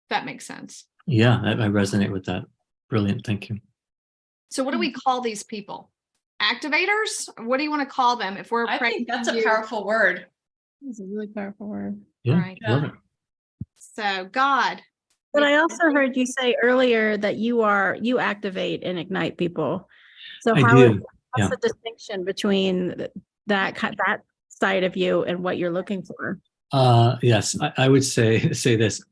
That makes sense. Yeah, I resonate with that. Brilliant. Thank you. So what do we call these people? Activators? What do you want to call them if we're I praying? think that's for a you? powerful word. It's a really powerful word. Yeah, Right. love it. So God. But I also heard you say earlier that you activate and ignite people. So I how do. what's Yeah. the distinction between that side of you and what you're looking for? Yes, I would say this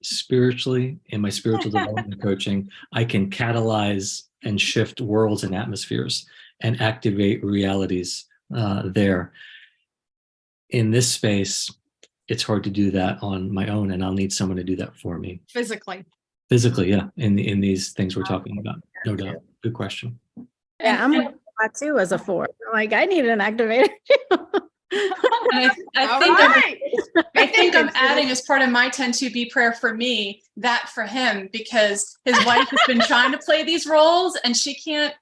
spiritually, in my spiritual development coaching, I can catalyze and shift worlds and atmospheres and activate realities there. In this space, it's hard to do that on my own, and I'll need someone to do that for me. Physically. Physically, yeah, in these things we're talking about, no doubt. Good question. Yeah, I'm like that too as a 4. I'm like, I need an activator. And I think I'm adding as part of my 10-2B prayer for me, that for him, because his wife has been trying to play these roles and she can't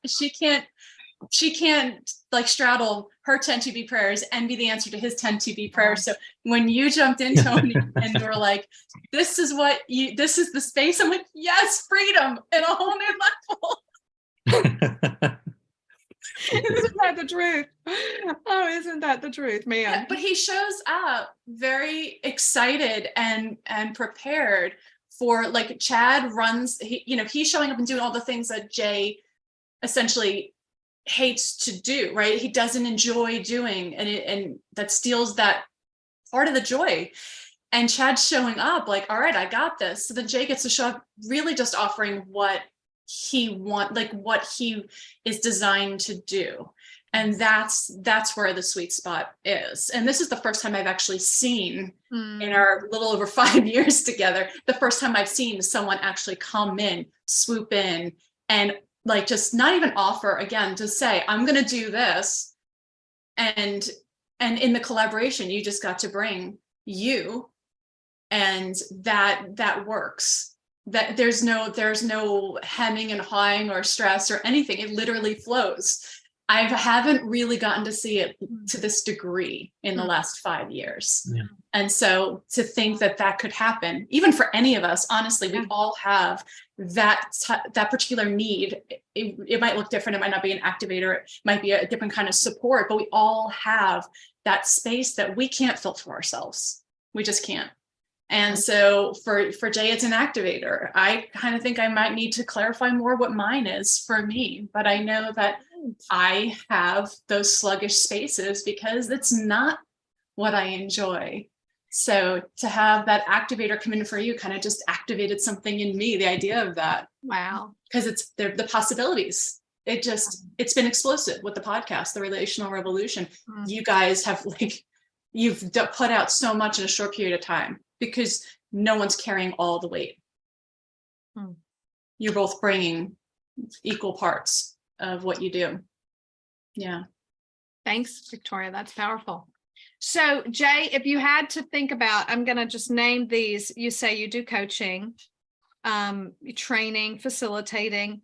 like straddle her 10-2B prayers and be the answer to his 10-2B prayers. So when you jumped in, Tony, and were like, this is the space, I'm like, yes, freedom in a whole new level. Isn't that the truth? Oh, isn't that the truth, man? Yeah, but he shows up very excited and prepared for, like, Chad runs, he's showing up and doing all the things that Jay essentially hates to do, right? He doesn't enjoy doing, and that steals that part of the joy. And Chad's showing up like, all right, I got this. So then Jay gets to show up really just offering what he what he is designed to do. And that's where the sweet spot is. And this is the first time I've actually seen in our little over 5 years together, the first time I've seen someone actually come in, swoop in, and like, just not even offer, again, to say, I'm going to do this. And in the collaboration, you just got to bring you, and that works. That there's no hemming and hawing or stress or anything. It literally flows. I haven't really gotten to see it to this degree in the last 5 years. Yeah. And so to think that could happen, even for any of us, honestly, we all have that particular need. It might look different. It might not be an activator. It might be a different kind of support, but we all have that space that we can't fill for ourselves. We just can't. And so for Jay, it's an activator. I kind of think I might need to clarify more what mine is for me, but I know that I have those sluggish spaces because it's not what I enjoy. So to have that activator come in for you kind of just activated something in me, the idea of that. Wow. Because it's the possibilities. It's been explosive with the podcast, The Relational Revolution. You guys have you've put out so much in a short period of time, because no one's carrying all the weight. You're both bringing equal parts of what you do. Yeah. Thanks, Victoria. That's powerful. So, Jay, if you had to think about, I'm going to just name these. You say you do coaching, training, facilitating.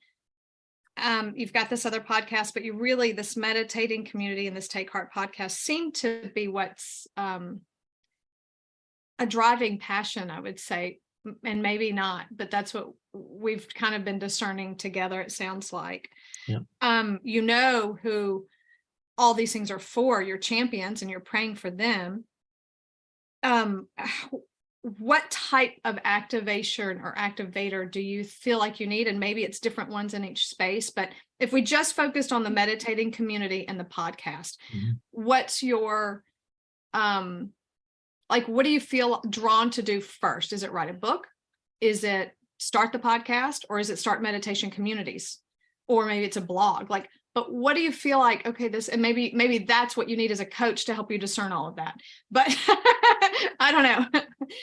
You've got this other podcast, but this meditating community and this Take Heart podcast seem to be what's a driving passion, I would say, and maybe not, but that's what we've kind of been discerning together, it sounds like. Yeah. Who all these things are for, your champions, and you're praying for them. What type of activation or activator do you feel like you need? And maybe it's different ones in each space, but if we just focused on the meditating community and the podcast, what's your, what do you feel drawn to do first? Is it write a book? Is it start the podcast? Or is it start meditation communities? Or maybe it's a blog? But what do you feel like, okay, and maybe that's what you need as a coach to help you discern all of that. But I don't know.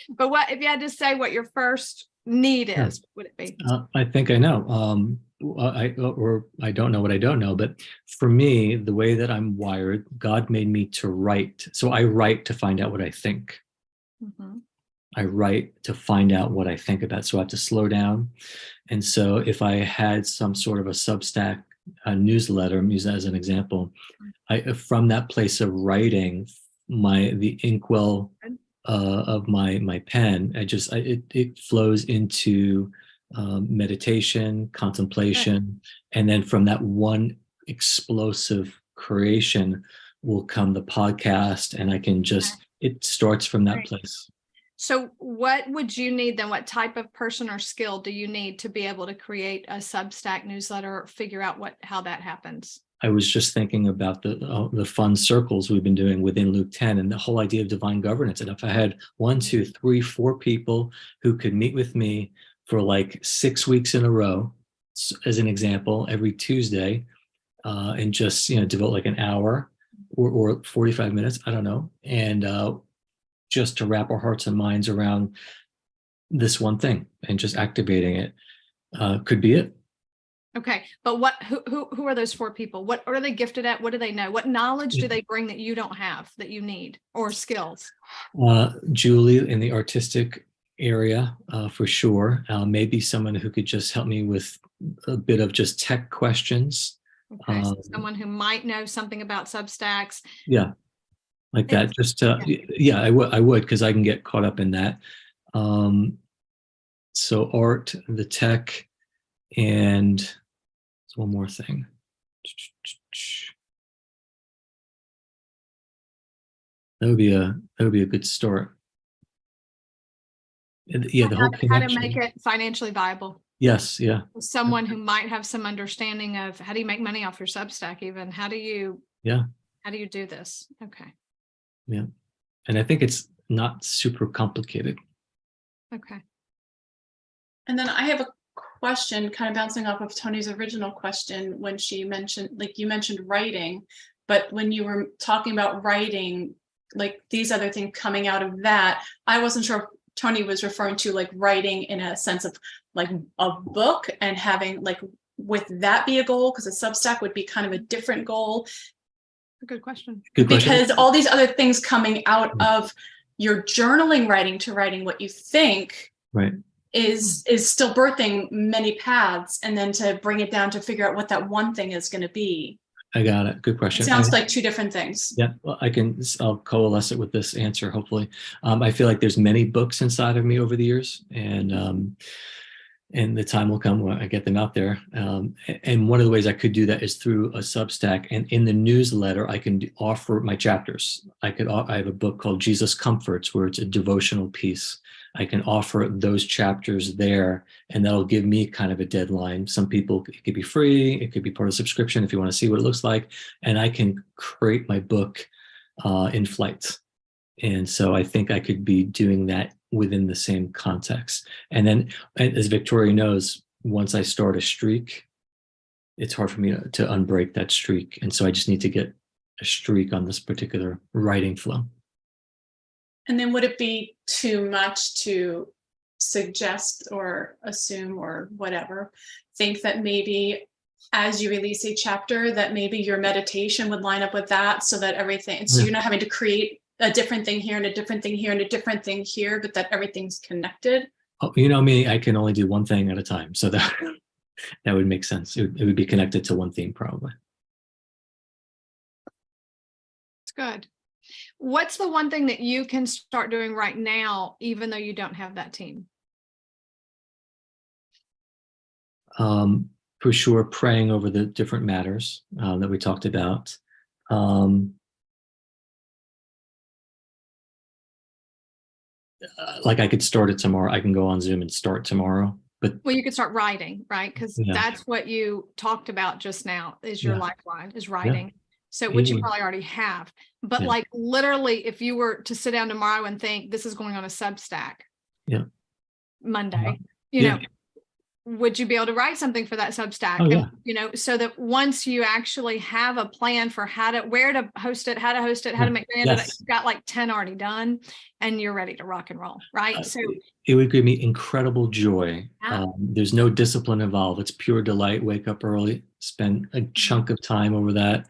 But what, if you had to say what your first need is, would it be? I think I know. I don't know what I don't know, but for me, the way that I'm wired, God made me to write. So I write to find out what I think. Mhm. I write to find out what I think about. So I have to slow down. And so if I had some sort of a Substack newsletter, use that as an example, from that place of writing, the inkwell of my pen, it flows into meditation, contemplation, and then from that one explosive creation will come the podcast, and I can just, it starts from that place. So what would you need then? What type of person or skill do you need to be able to create a Substack newsletter, or figure out how that happens? I was just thinking about the fun circles we've been doing within Luke 10 and the whole idea of divine governance. And if I had 1, 2, 3, 4 people who could meet with me for like 6 weeks in a row, as an example, every Tuesday, and just, devote like an hour or 45 minutes, I don't know, and just to wrap our hearts and minds around this one thing and just activating it, could be it. Okay, but who are those 4 people? What are they gifted at? What do they know? What knowledge do they bring that you don't have, that you need, or skills? Julie in the artistic area, for sure. Maybe someone who could just help me with a bit of just tech questions. Okay, so someone who might know something about Substacks. Yeah, like that. Just yeah, I would, because I can get caught up in that. So art, the tech, and one more thing. That would be a good start. Yeah, the whole connection. How to make it financially viable. Yes, yeah. Someone who might have some understanding of how do you make money off your Substack, even how do you do this? Okay. Yeah. And I think it's not super complicated. Okay. And then I have a question kind of bouncing off of Tony's original question when she mentioned, like you mentioned writing, but when you were talking about writing, like these other things coming out of that, I wasn't sure if Tony was referring to like writing in a sense of like a book and having like, with that be a goal? Because a Substack would be kind of a different goal. Good question. Good question. Because all these other things coming out of your journaling writing to writing what you think, right, is still birthing many paths, and then to bring it down to figure out what that one thing is going to be. I got it. Good question. It sounds like 2 different things. Yeah, well, I'll coalesce it with this answer, hopefully. I feel like there's many books inside of me over the years, and the time will come when I get them out there. And one of the ways I could do that is through a Substack, and in the newsletter, I can offer my chapters. I have a book called Jesus Comforts, where it's a devotional piece. I can offer those chapters there, and that'll give me kind of a deadline. Some people, it could be free, it could be part of the subscription if you want to see what it looks like, and I can create my book in flight. And so I think I could be doing that within the same context. And then, as Victoria knows, once I start a streak, it's hard for me to unbreak that streak. And so I just need to get a streak on this particular writing flow. And then would it be too much to suggest or assume or whatever, think that maybe as you release a chapter that maybe your meditation would line up with that, so that everything, so you're not having to create a different thing here and a different thing here and a different thing here, but that everything's connected? Oh, you know me, I can only do one thing at a time. So that would make sense. It would be connected to one theme probably. It's good. What's the one thing that you can start doing right now, even though you don't have that team? For sure, praying over the different matters that we talked about. Like I could start it tomorrow. I can go on Zoom and start tomorrow. But well, you could start writing, right? Because that's what you talked about just now, is your lifeline, is writing. Yeah. So, which you probably already have. But like literally, if you were to sit down tomorrow and think this is going on a Substack, Monday, you know, would you be able to write something for that Substack? Oh, yeah. And, you know, so that once you actually have a plan for where to host it, how to make it, Yes. you've got like 10 already done and you're ready to rock and roll, right? So it would give me incredible joy. Yeah. There's no discipline involved. It's pure delight. Wake up early, spend a chunk of time over that.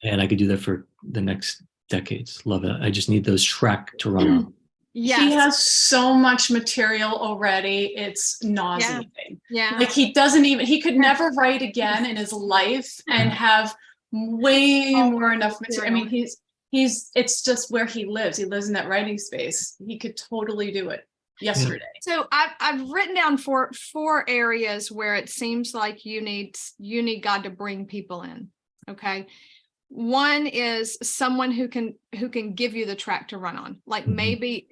And I could do that for the next decades. Love it. I just need those track to run on. Yes. He has so much material already. It's nauseating. Yeah. Like he could never write again in his life and have way more enough material. I mean, it's just where he lives. He lives in that writing space. He could totally do it yesterday. So I've written down four areas where it seems like you need God to bring people in. Okay. One is someone who can give you the track to run on. Like maybe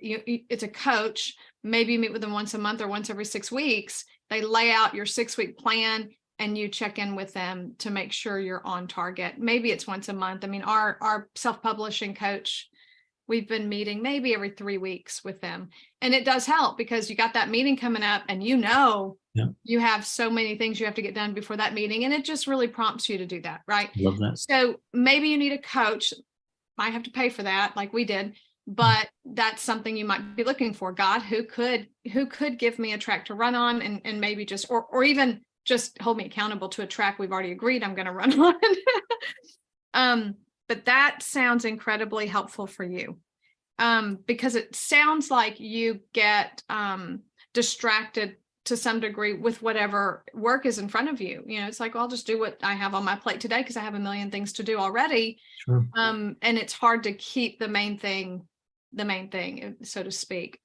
it's a coach, maybe you meet with them once a month or once every 6 weeks. They lay out your 6-week plan and you check in with them to make sure you're on target. Maybe it's once a month. I mean, our self-publishing coach, we've been meeting maybe every 3 weeks with them. And it does help because you got that meeting coming up and you have so many things you have to get done before that meeting. And it just really prompts you to do that, right? Love that. So maybe you need a coach. Might have to pay for that like we did, but that's something you might be looking for. God, who could give me a track to run on and maybe just, or even just hold me accountable to a track we've already agreed I'm going to run on. But that sounds incredibly helpful for you because it sounds like you get distracted to some degree with whatever work is in front of you. You know, it's like, well, I'll just do what I have on my plate today because I have a million things to do already. Sure. And it's hard to keep the main thing, so to speak.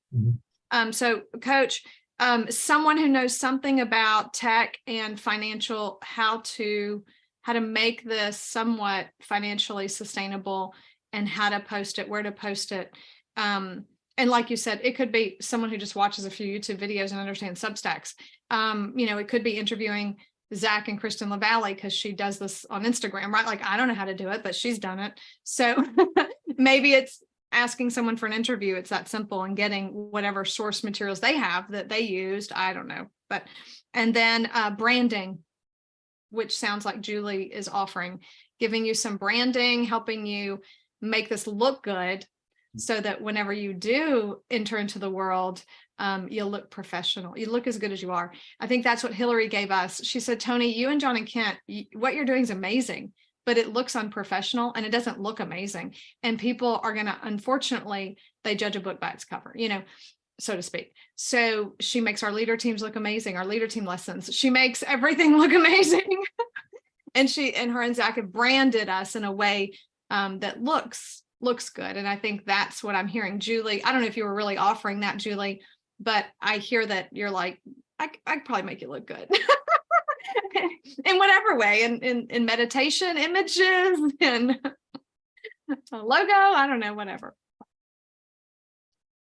So Coach, someone who knows something about tech and financial, how to make this somewhat financially sustainable and how to post it, where to post it. And like you said, it could be someone who just watches a few YouTube videos and understands Substacks. You know, it could be interviewing Zach and Kristen LaValle because she does this on Instagram, right? Like, I don't know how to do it, but she's done it. So maybe it's asking someone for an interview. It's that simple, and getting whatever source materials they have that they used. I don't know. And then branding, which sounds like Julie is offering, giving you some branding, helping you make this look good so that whenever you do enter into the world, you'll look professional. You look as good as you are. I think that's what Hillary gave us. She said, Tony, you and John and Kent, what you're doing is amazing, but it looks unprofessional and it doesn't look amazing. And people are going to, unfortunately, they judge a book by its cover, you know, so to speak. So she makes our leader teams look amazing, our leader team lessons. She makes everything look amazing. And her and Zach have branded us in a way that looks good. And I think that's what I'm hearing. Julie, I don't know if you were really offering that, Julie, but I hear that you're like, I could probably make it look good in whatever way, in meditation images and a logo, I don't know, whatever.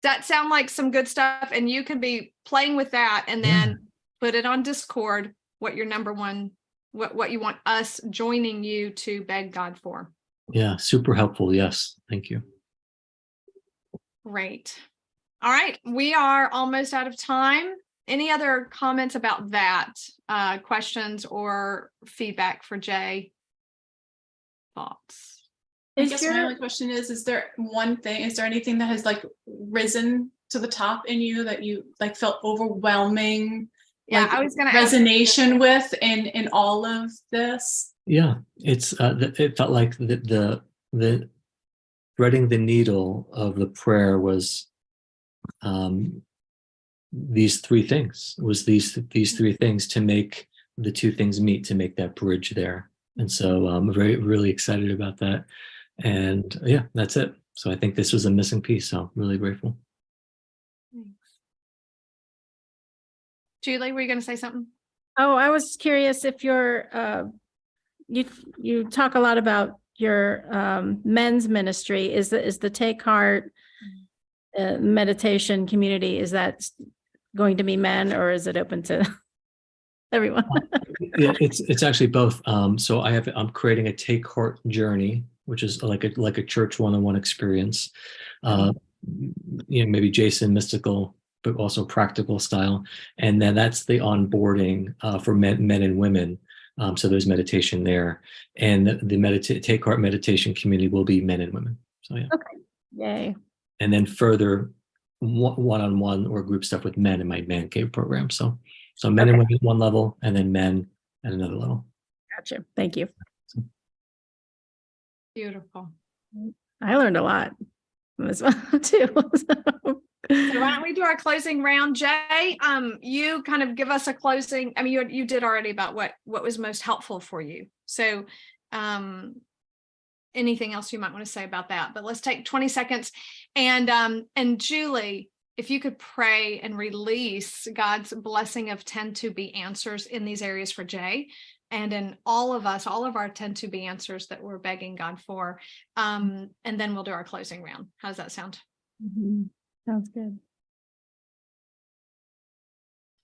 That sound like some good stuff, and you can be playing with that and then put it on Discord, what your number one, what you want us joining you to beg God for. Yeah, super helpful. Yes, thank you. Great. All right, we are almost out of time. Any other comments about that? Questions or feedback for Jay? Thoughts? I guess my only question is there anything that has like risen to the top in you that you like felt overwhelming? Yeah, like, I was going to resonation with in all of this. Yeah, it's it felt like the threading the needle of the prayer was these three things. It was these three things to make the two things meet, to make that bridge there. And so I'm really excited about that. And yeah, that's it. So I think this was a missing piece. So I'm really grateful. Thanks. Julie, were you going to say something? Oh, I was curious if you're, you talk a lot about your men's ministry. Is the Take Heart meditation community, is that going to be men, or is it open to everyone? Yeah, it's actually both. So I'm creating a Take Heart journey, which is like a church one-on-one experience. Maybe Jason Mystical but also practical style. And then that's the onboarding for men and women. So there's meditation there, and the Take Heart meditation community will be men and women. So yeah. Okay. Yay. And then further one-on-one or group stuff with men in my Man Cave program. So men and women at one level, and then men at another level. Gotcha. Thank you. Beautiful. I learned a lot as well too. So why don't we do our closing round, Jay? You kind of give us a closing. I mean, you did already about what was most helpful for you. So, anything else you might want to say about that? But let's take 20 seconds. And Julie, if you could pray and release God's blessing of 10 to be answers in these areas for Jay, and in all of our 10 to be answers that we're begging God for. And then we'll do our closing round. How does that sound? Mm-hmm. Sounds good.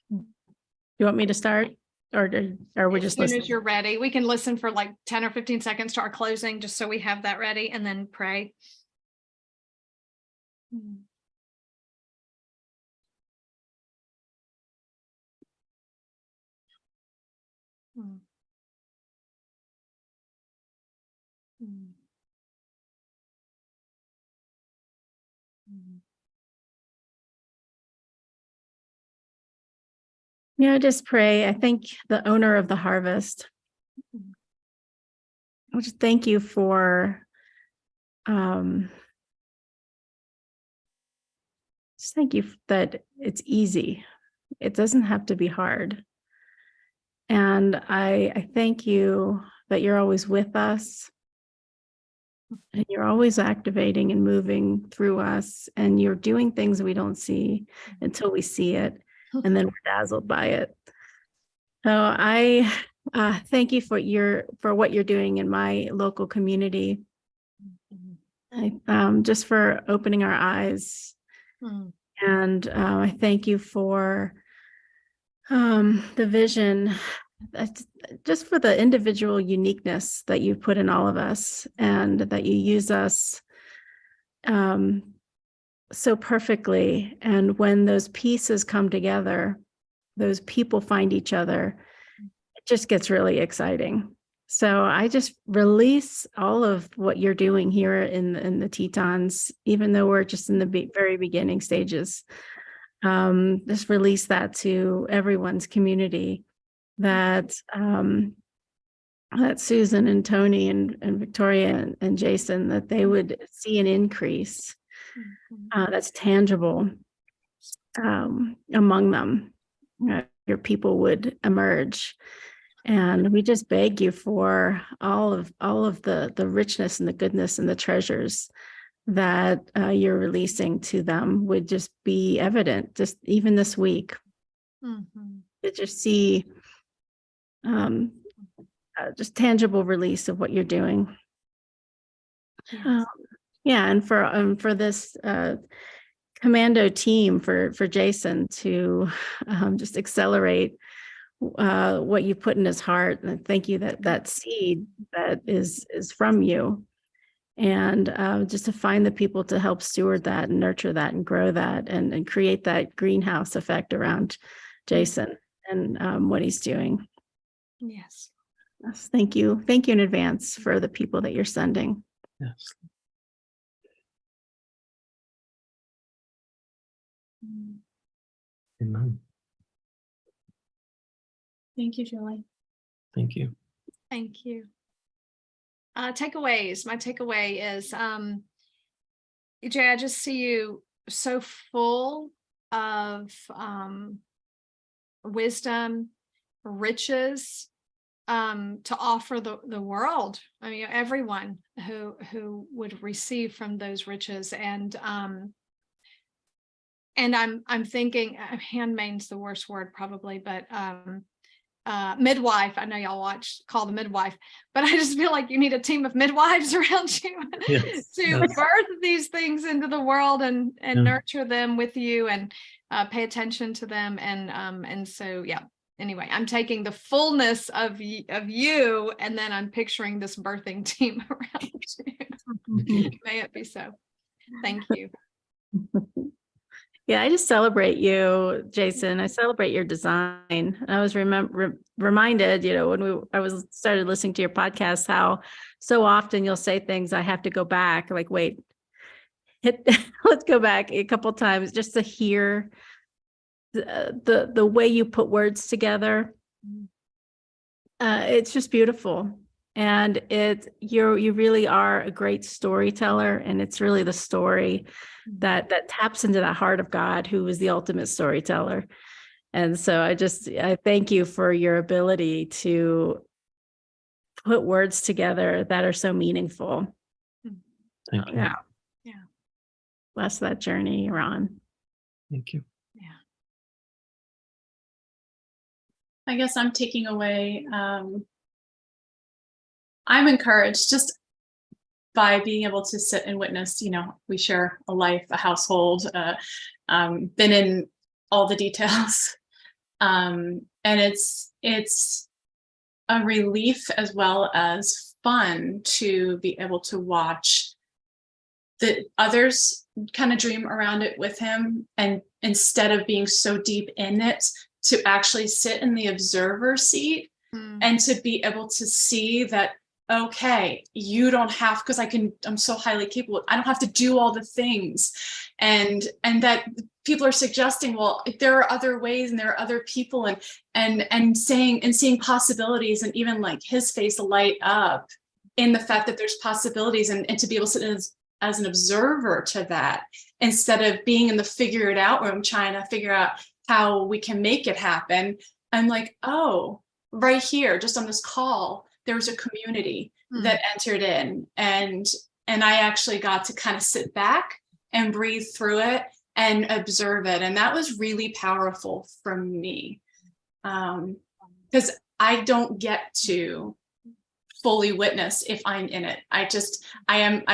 You want me to start, or we're just As soon listening? as you're ready, we can listen for like 10 or 15 seconds to our closing, just so we have that ready, and then pray. Yeah, just pray. I thank the owner of the harvest. I just thank you for just thank you that it's easy. It doesn't have to be hard. And I thank you that you're always with us, and you're always activating and moving through us, and you're doing things we don't see until we see it, and then we're dazzled by it. So I thank you for what you're doing in my local community. Just for opening our eyes. And I thank you for the vision, just for the individual uniqueness that you put in all of us, and that you use us so perfectly. And when those pieces come together, those people find each other, it just gets really exciting. So I just release all of what you're doing here in the Tetons, even though we're just in the very beginning stages. Just release that to everyone's community, that Susan and Tony and Victoria and Jason, that they would see an increase that's tangible among them. Your people would emerge. And we just beg you for all of the richness and the goodness and the treasures that you're releasing to them would just be evident, just even this week. To just see just tangible release of what you're doing. Yes. And for this commando team, for Jason to just accelerate what you put in his heart. And thank you that seed that is from you, and just to find the people to help steward that and nurture that and grow that and create that greenhouse effect around Jason and what he's doing. Yes. Yes, thank you in advance for the people that you're sending. Yes. Amen. Thank you, Julie. Thank you. Thank you. Takeaways. My takeaway is, Jay, I just see you so full of wisdom, riches, to offer the world. I mean, everyone who would receive from those riches. And I'm thinking, handmaid's the worst word probably, but midwife. I know y'all Call the Midwife, but I just feel like you need a team of midwives around you to birth these things into the world and nurture them with you and pay attention to them. And so, yeah. Anyway, I'm taking the fullness of you, and then I'm picturing this birthing team around you. May it be so. Thank you. Yeah, I just celebrate you, Jason. I celebrate your design. I was reminded, when I was started listening to your podcast, how so often you'll say things I have to go back, like, wait, let's go back a couple times just to hear the way you put words together. It's just beautiful. And you really are a great storyteller, and it's really the story that taps into the heart of God, who is the ultimate storyteller. And so I thank you for your ability to put words together that are so meaningful. Thank you. Yeah. Yeah. Bless that journey you're on. Thank you. I guess I'm taking away, I'm encouraged just by being able to sit and witness, we share a life, a household, been in all the details. And it's a relief as well as fun to be able to watch the others kind of dream around it with him. And instead of being so deep in it, to actually sit in the observer seat and to be able to see that, okay, you don't have, because I'm so highly capable, I don't have to do all the things. And that people are suggesting, well, there are other ways and there are other people, and seeing possibilities, and even like his face light up in the fact that there's possibilities, and to be able to sit as an observer to that, instead of being in the figure it out room trying to figure out how we can make it happen. I'm like, oh, right here, just on this call, there was a community that entered in, and I actually got to kind of sit back and breathe through it and observe it. And that was really powerful for me, because I don't get to fully witness if I'm in it. I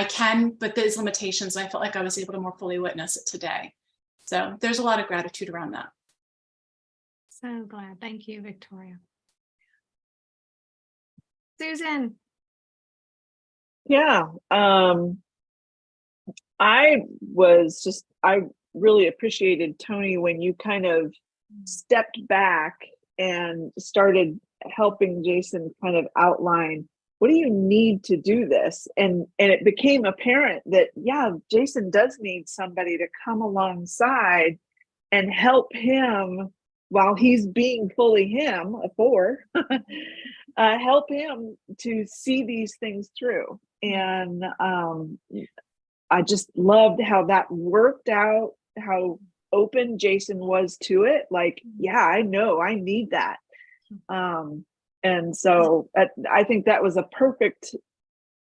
can, but there's limitations. I felt like I was able to more fully witness it today. So there's a lot of gratitude around that. So glad. Thank you, Victoria. Susan. Yeah. I really appreciated, Tony, when you kind of stepped back and started helping Jason kind of outline, what do you need to do this? And it became apparent that, yeah, Jason does need somebody to come alongside and help him while he's being fully him, a 4, help him to see these things through. And I just loved how that worked out, how open Jason was to it. Like, yeah, I know I need that. And so I think that was a perfect,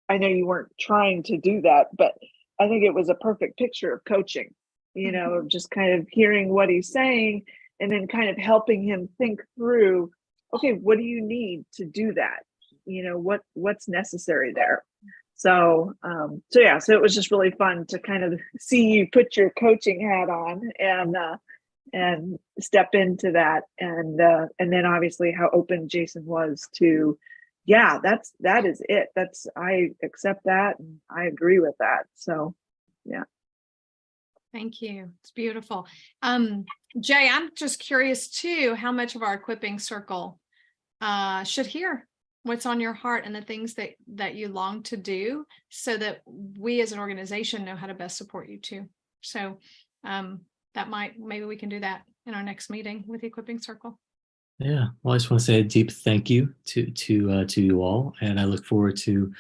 I know you weren't trying to do that, but I think it was a perfect picture of coaching, of just kind of hearing what he's saying and then kind of helping him think through, okay, what do you need to do that? What's necessary there? So it was just really fun to kind of see you put your coaching hat on and step into that. And then obviously how open Jason was to, yeah, that is it. I accept that. And I agree with that. So, yeah. Thank you. It's beautiful. Jay, I'm just curious too, how much of our equipping circle should hear what's on your heart and the things that you long to do, so that we as an organization know how to best support you too. So maybe we can do that in our next meeting with the equipping circle. Yeah. Well, I just want to say a deep thank you to you all. And I look forward to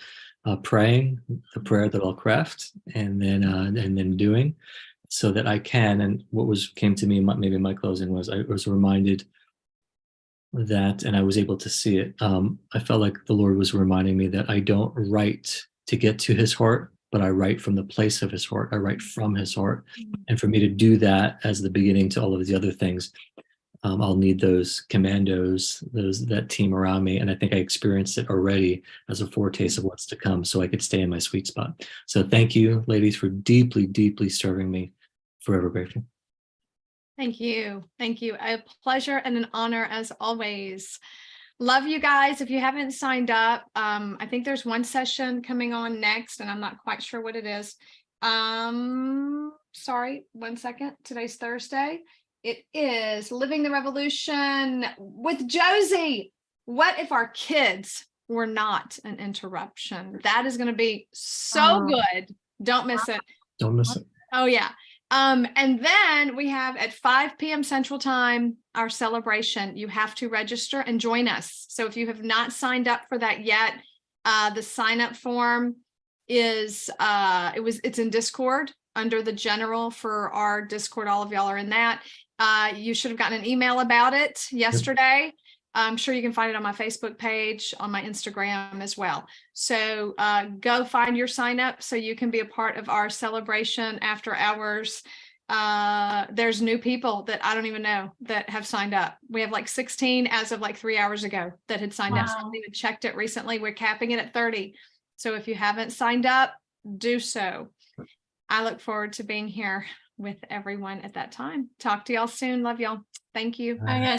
praying the prayer that I'll craft and then doing, so that I can. And what came to me, maybe my closing, was I was reminded that, and I was able to see it. I felt like the Lord was reminding me that I don't write to get to his heart, but I write from the place of his heart. I write from his heart. And for me to do that as the beginning to all of the other things, I'll need those commandos, that team around me. And I think I experienced it already as a foretaste of what's to come, so I could stay in my sweet spot. So thank you, ladies, for deeply, deeply serving me. Forever grateful. Thank you. Thank you. A pleasure and an honor as always. Love you guys. If you haven't signed up, I think there's one session coming on next, and I'm not quite sure what it is. sorry, 1 second. Today's Thursday. It is Living the Revolution with Josie. What if our kids were not an interruption? That is going to be so good. Don't miss it. Don't miss it. Oh yeah. And then we have at 5 p.m. Central Time, our celebration. You have to register and join us. So if you have not signed up for that yet, the sign up form is it's in Discord under the general for our Discord. All of y'all are in that. You should have gotten an email about it yesterday. I'm sure you can find it on my Facebook page, on my Instagram as well. So go find your sign up so you can be a part of our celebration after hours. There's new people that I don't even know that have signed up. We have like 16 as of like 3 hours ago that had signed up. So I haven't even checked it recently. We're capping it at 30. So if you haven't signed up, do so. I look forward to being here with everyone at that time. Talk to y'all soon. Love y'all. Thank you. Bye, guys.